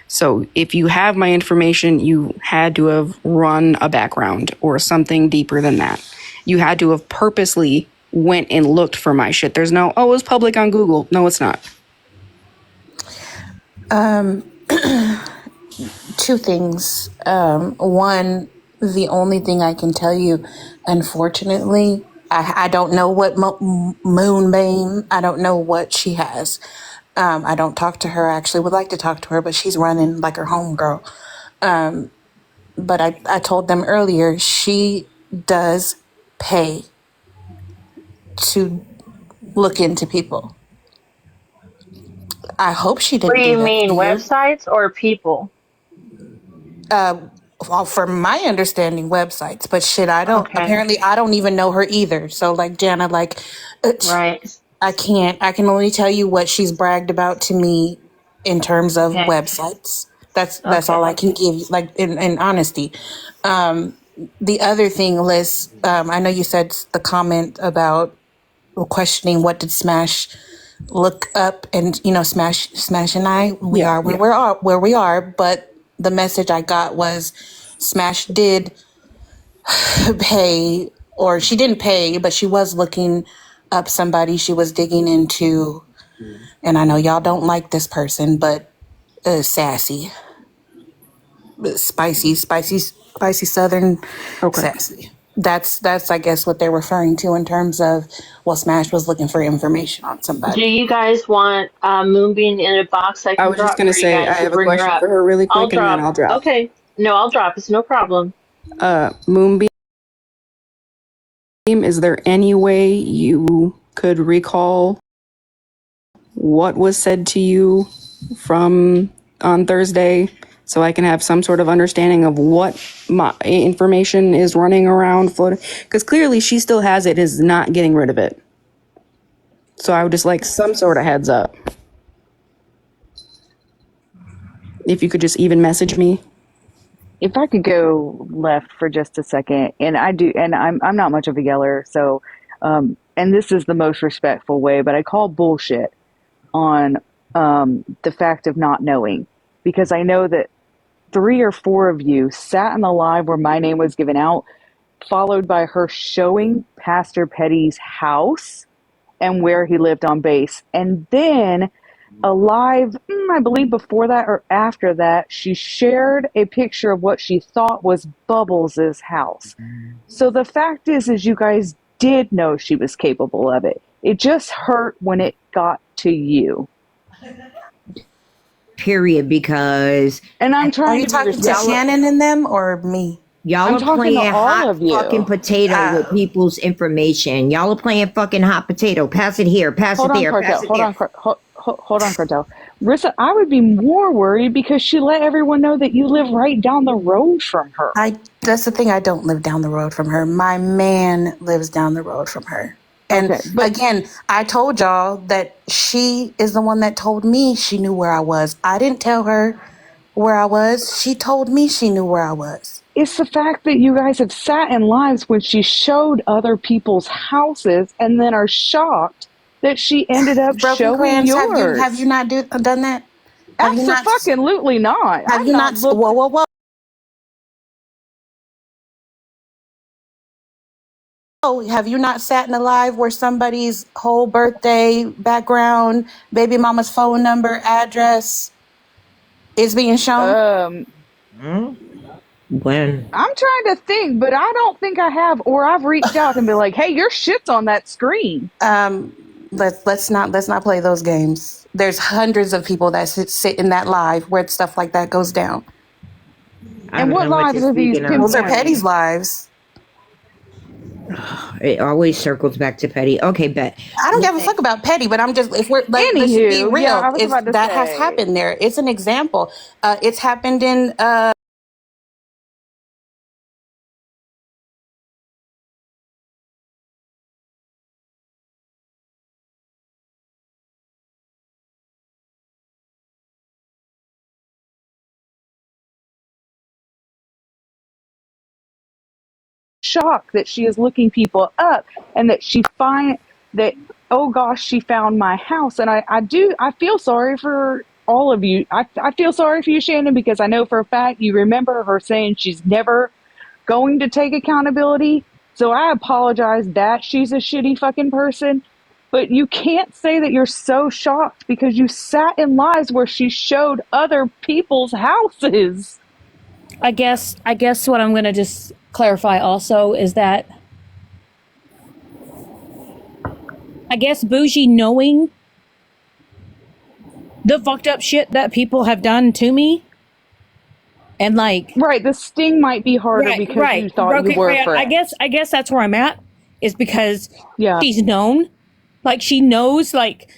So if you have my information, you had to have run a background or something deeper than that. You had to have purposely went and looked for my shit. There's no, oh, it's public on Google. No, it's not. Two things. One, the only thing I can tell you, unfortunately, I don't know what Moonbeam, I don't know what she has. I don't talk to her. I actually would like to talk to her, but she's running like her homegirl. But I told them earlier, she does pay to look into people. I hope she didn't What do do you that mean, to you. websites or people? Well, from my understanding, websites, but shit, I don't, Okay. apparently I don't even know her either. So like Jana, like, Right. I can only tell you what she's bragged about to me in terms of Okay. websites. That's all Okay. I can give you, like in honesty. The other thing, Liz, I know you said the comment about questioning what did Smash look up, and Smash and I, we are where we are, but the message I got was Smash did pay, or she didn't pay, but she was looking up somebody she was digging into, and I know y'all don't like this person, but sassy, spicy Southern sassy. That's I guess what they're referring to in terms of, well, Smash was looking for information on Do somebody. you guys want Moonbeam in a box I I can was just drop going to for you say, I guys to have a bring her question up? for her really I'll quick and then drop. I'll drop. Okay. No, I'll drop. It's no problem. Moonbeam, is there any way you could recall what was said to you from on Thursday, so I can have some sort of understanding of what my information is running around floating? Because clearly she still has it, is not getting rid of it. So I would just like some sort of heads up. If you could just even message me. If I could go left for just a second, and I'm not much of a yeller, so, and this is the most respectful way, but I call bullshit on the fact of not knowing, because I know that 3 or 4 of you sat in the live where my name was given out, followed by her showing Pastor Petty's house and where he lived on base, and then a live, I believe before that or after that, she shared a picture of what she thought was Bubbles' house. So the fact is you guys did know she was capable of it. It just hurt when it got to you. Period, because... And I'm trying Are you to talking to Shannon and them or me? Y'all are playing hot fucking potato with people's information. Y'all are playing fucking hot potato. Pass it here, pass it there, pass it there. Hold on, Cartel. Rissa, I would be more worried because she let everyone know that you live right down the road from her. That's the thing, I don't live down the road from her. My man lives down the road from her. And again, I told y'all that she is the one that told me she knew where I was. I didn't tell her where I was. She told me she knew where I was. It's the fact that you guys have sat in lives when she showed other people's houses and then are shocked that she ended up showing yours. Have you not done that? Absolutely not. Have you not? Whoa. Oh, have you not sat in a live where somebody's whole birthday, background, baby mama's phone number, address is being shown? When? I'm trying to think, but I don't think I have, or I've reached out and been like, "Hey, your shit's on that screen." Let's not play those games. There's hundreds of people that sit in that live where stuff like that goes down. And what lives are these people? Those are Petty's lives. It always circles back to Petty. Okay, bet. I don't give a fuck about Petty, but I'm just, if we're, let's be real, yeah, I was about to that has say. happened there. It's an example. It's happened in shocked that she is looking people up and that she find that, oh gosh, she found my house. And I feel sorry for all of you. I feel sorry for you, Shannon, because I know for a fact you remember her saying she's never going to take accountability. So I apologize that she's a shitty fucking person. But you can't say that you're so shocked because you sat in lives where she showed other people's houses. I guess what I'm going to just clarify also is that I guess Bougie, knowing the fucked up shit that people have done to me, and like, right, the sting might be harder because you thought you were friends. I guess that's where I'm at, is because she's known, like she knows like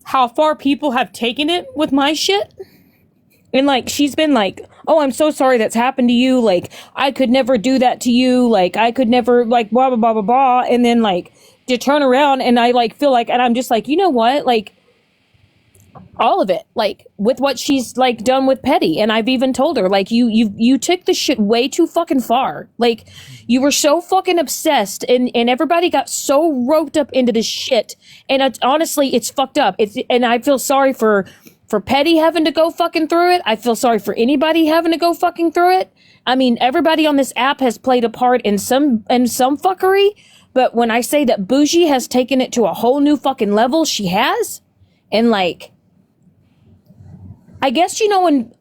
how far people have taken it with my shit, and like she's been like, oh, I'm so sorry that's happened to you, like I could never do that to you, like I could never, like blah blah blah blah blah, and then like to turn around and I like feel like, and I'm just like, you know what, like all of it, like with what she's like done with Petty, and I've even told her like you took the shit way too fucking far, like you were so fucking obsessed, and everybody got so roped up into this shit, and honestly it's fucked up. And I feel sorry for Petty having to go fucking through it. I feel sorry for anybody having to go fucking through it. I mean, everybody on this app has played a part in some fuckery, but when I say that Bougie has taken it to a whole new fucking level, she has. And like, I guess, you know, when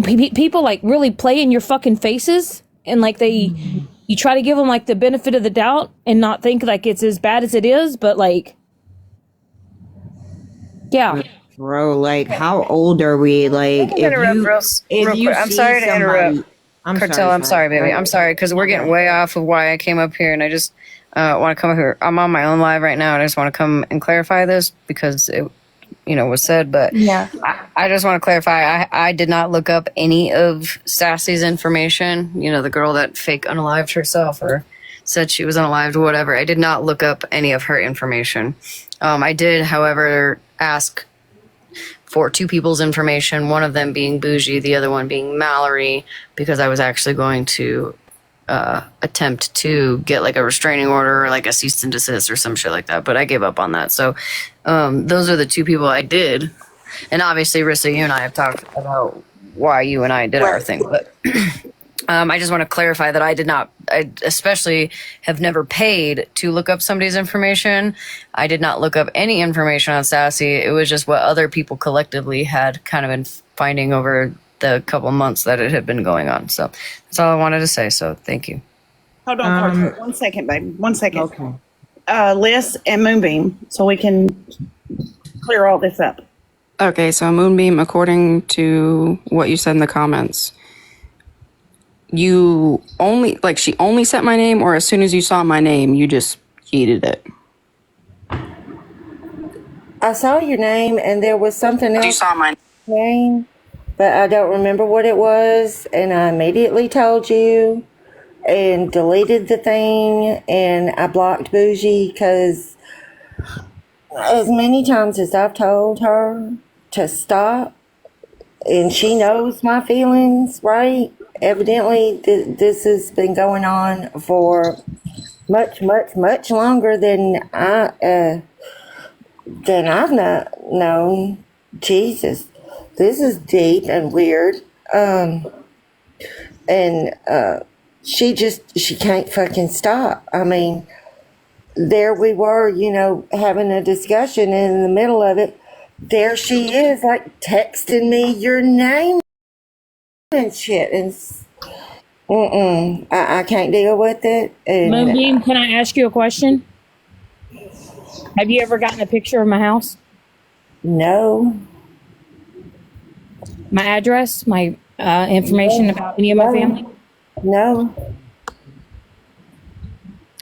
people like really play in your fucking faces and like you try to give them like the benefit of the doubt and not think like it's as bad as it is, but like, yeah. Bro, like, how old are we? Like, Real quick. I'm sorry to interrupt. Cartel, I'm sorry, baby. I'm sorry, because we're getting way off of why I came up here, and I just want to come up here. I'm on my own live right now, and I just want to come and clarify this because it, you know, was said. But yeah, I just want to clarify. I did not look up any of Sassy's information. You know, the girl that fake unalived herself or said she was unalived or whatever. I did not look up any of her information. I did, however, ask for two people's information, one of them being Bougie, the other one being Mallory, because I was actually going to attempt to get like a restraining order or like a cease and desist or some shit like that, but I gave up on that. So those are the two people I did. And obviously, Rissa, you and I have talked about why you and I did our thing, but I just want to clarify that I especially have never paid to look up somebody's information. I did not look up any information on Sassy. It was just what other people collectively had kind of been finding over the couple months that it had been going on. So that's all I wanted to say. So thank you. Hold on, Carter. 1 second, babe. 1 second. Okay. Liz and Moonbeam, so we can clear all this up. Okay, so Moonbeam, according to what you said in the comments, you only, like, she only sent my name, or as soon as you saw my name, you just yeeted it? I saw your name, and there was something else. You saw my name, but I don't remember what it was, and I immediately told you and deleted the thing, and I blocked Bougie because as many times as I've told her to stop, and she knows my feelings, right? Evidently, this has been going on for much, much, much longer than I've not known. Jesus, this is deep and weird. She can't fucking stop. I mean, there we were, you know, having a discussion, and in the middle of it, there she is, like, texting me your name and shit, and I can't deal with it. Moonbeam, can I ask you a question? Have you ever gotten a picture of my house? No. My address, my information about any of my family? No.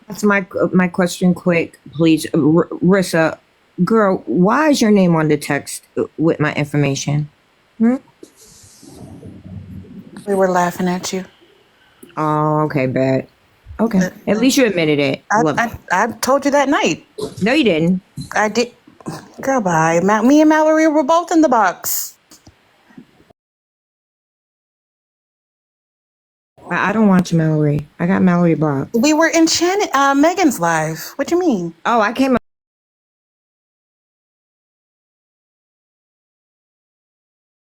That's my question. Quick, please, Rissa, girl, why is your name on the text with my information? We were laughing at you. Oh, okay, bad. Okay, at least you admitted it. I told you that night. No, you didn't. I did. Girl, bye. Me and Mallory were both in the box. I don't watch Mallory. I got Mallory blocked. We were in Megan's live. What do you mean? Oh, I came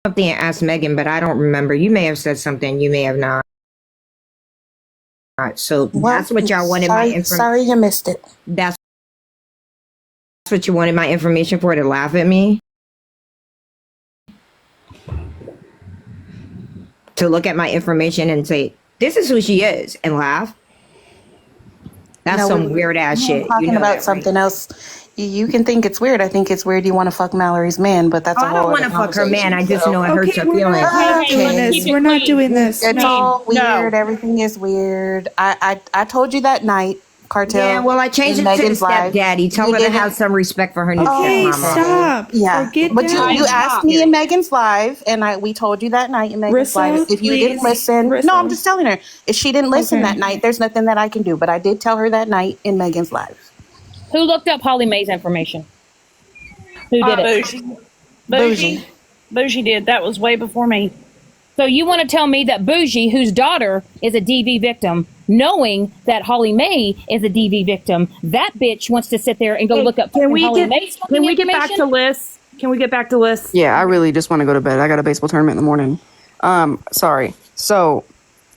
something and asked Megan, but I don't remember. You may have said something, you may have not. So that's what y'all wanted my information. Sorry you missed it. That's what you wanted my information for, to laugh at me? To look at my information and say, this is who she is, and laugh? That's some weird ass shit. I'm talking about something else. You can think it's weird. I think it's weird you want to fuck Mallory's man, but that's a whole I don't want to fuck her man. I just know it hurts her feelings. We're not doing this. It's all weird. Everything is weird. I told you that night, Cartel. Yeah, well, I changed it to the stepdaddy. Tell her to have some respect for her new stepmama. Stop. Yeah, Forget but that. you asked me in Megan's live, and we told you that night in Megan's live. If you didn't listen, no, I'm just telling her. If she didn't listen that night, there's nothing that I can do. But I did tell her that night in Megan's live. Who looked up Holly Mae's information? Who did it? Bougie did. That was way before me. So you want to tell me that Bougie, whose daughter is a DV victim, knowing that Holly Mae is a DV victim, that bitch wants to sit there and go look up Holly Mae's fucking Can we get back to lists? Can we get back to lists? Yeah, I really just want to go to bed. I got a baseball tournament in the morning. Sorry. So,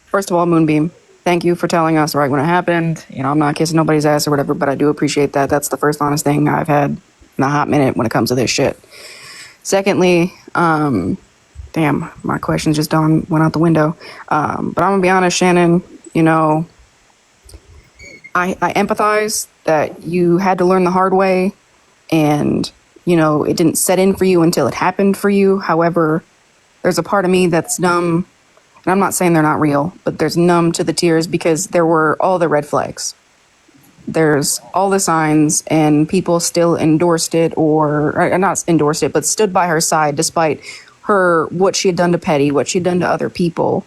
first of all, Moonbeam, thank you for telling us right when it happened. You know, I'm not kissing nobody's ass or whatever, but I do appreciate that. That's the first honest thing I've had in a hot minute when it comes to this shit. Secondly, damn, my questions just went out the window. But I'm gonna be honest, Shannon, you know, I empathize that you had to learn the hard way, and, you know, it didn't set in for you until it happened for you. However, there's a part of me that's numb, and I'm not saying they're not real, but there's numb to the tears because there were all the red flags. There's all the signs, and people still endorsed it, or not endorsed it, but stood by her side despite her, what she had done to Petty, what she had done to other people.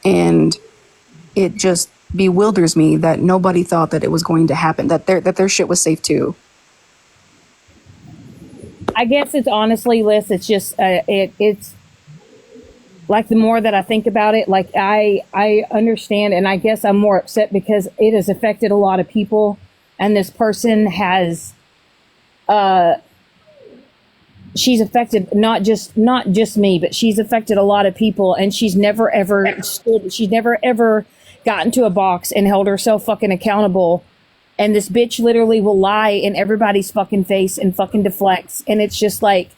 And it just bewilders me that nobody thought that it was going to happen, that their shit was safe too. I guess it's honestly, Liz, it's just, it's like the more that I think about it, like I understand, and I guess I'm more upset because it has affected a lot of people, and this person has, she's affected not just me, but she's affected a lot of people, and she's never ever gotten to a box and held herself fucking accountable. And this bitch literally will lie in everybody's fucking face and fucking deflects, and it's just like,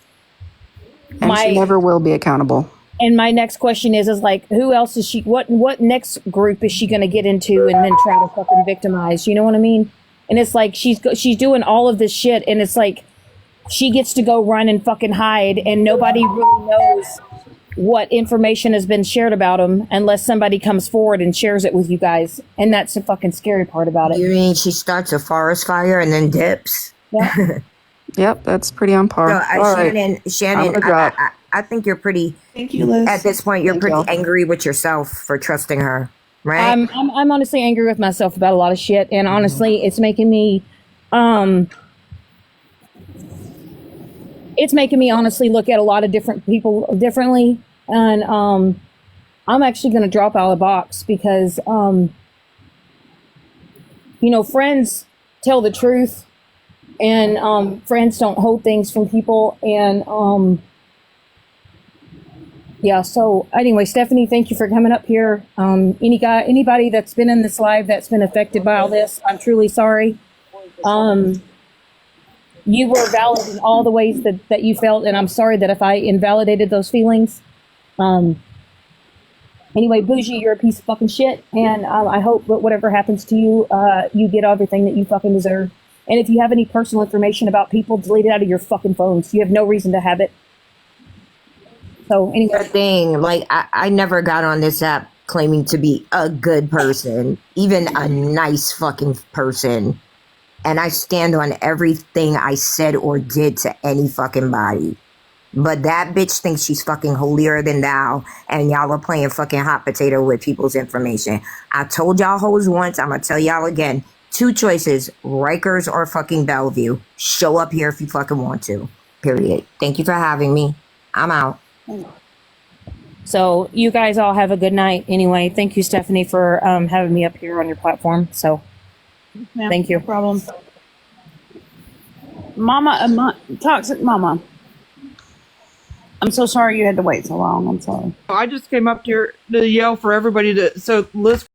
and she never will be accountable. And my next question is like, who else is she? What next group is she going to get into and then try to fucking victimize? You know what I mean? And it's like she's doing all of this shit, and it's like she gets to go run and fucking hide, and nobody really knows what information has been shared about him unless somebody comes forward and shares it with you guys. And that's the fucking scary part about it. You mean she starts a forest fire and then dips? Yeah. Yep, that's pretty on par. So, Shannon, I think you're pretty. Thank you, Liz. At this point, you're pretty angry with yourself for trusting her, right? I'm honestly angry with myself about a lot of shit, and honestly, it's making me, honestly look at a lot of different people differently, and I'm actually going to drop out of the box because, you know, friends tell the truth, and friends don't hold things from people, and yeah. So anyway, Stephanie, thank you for coming up here. Anybody that's been in this live that's been affected by all this, I'm truly sorry. You were valid in all the ways that you felt, and I'm sorry that if I invalidated those feelings. Anyway, Bougie, you're a piece of fucking shit, and I hope that whatever happens to you, you get everything that you fucking deserve. And if you have any personal information about people, delete it out of your fucking phones. You have no reason to have it. So anyway. The thing, like, I never got on this app claiming to be a good person, even a nice fucking person. And I stand on everything I said or did to any fucking body. But that bitch thinks she's fucking holier than thou, and y'all are playing fucking hot potato with people's information. I told y'all hoes once, I'm gonna tell y'all again. 2 choices, Rikers or fucking Bellevue. Show up here if you fucking want to. Period. Thank you for having me. I'm out. So you guys all have a good night. Anyway, thank you, Stephanie, for having me up here on your platform. So thank you. No problem. Mama, Toxic Mama. I'm so sorry you had to wait so long. I'm sorry. I just came up here to yell for everybody to. So Liz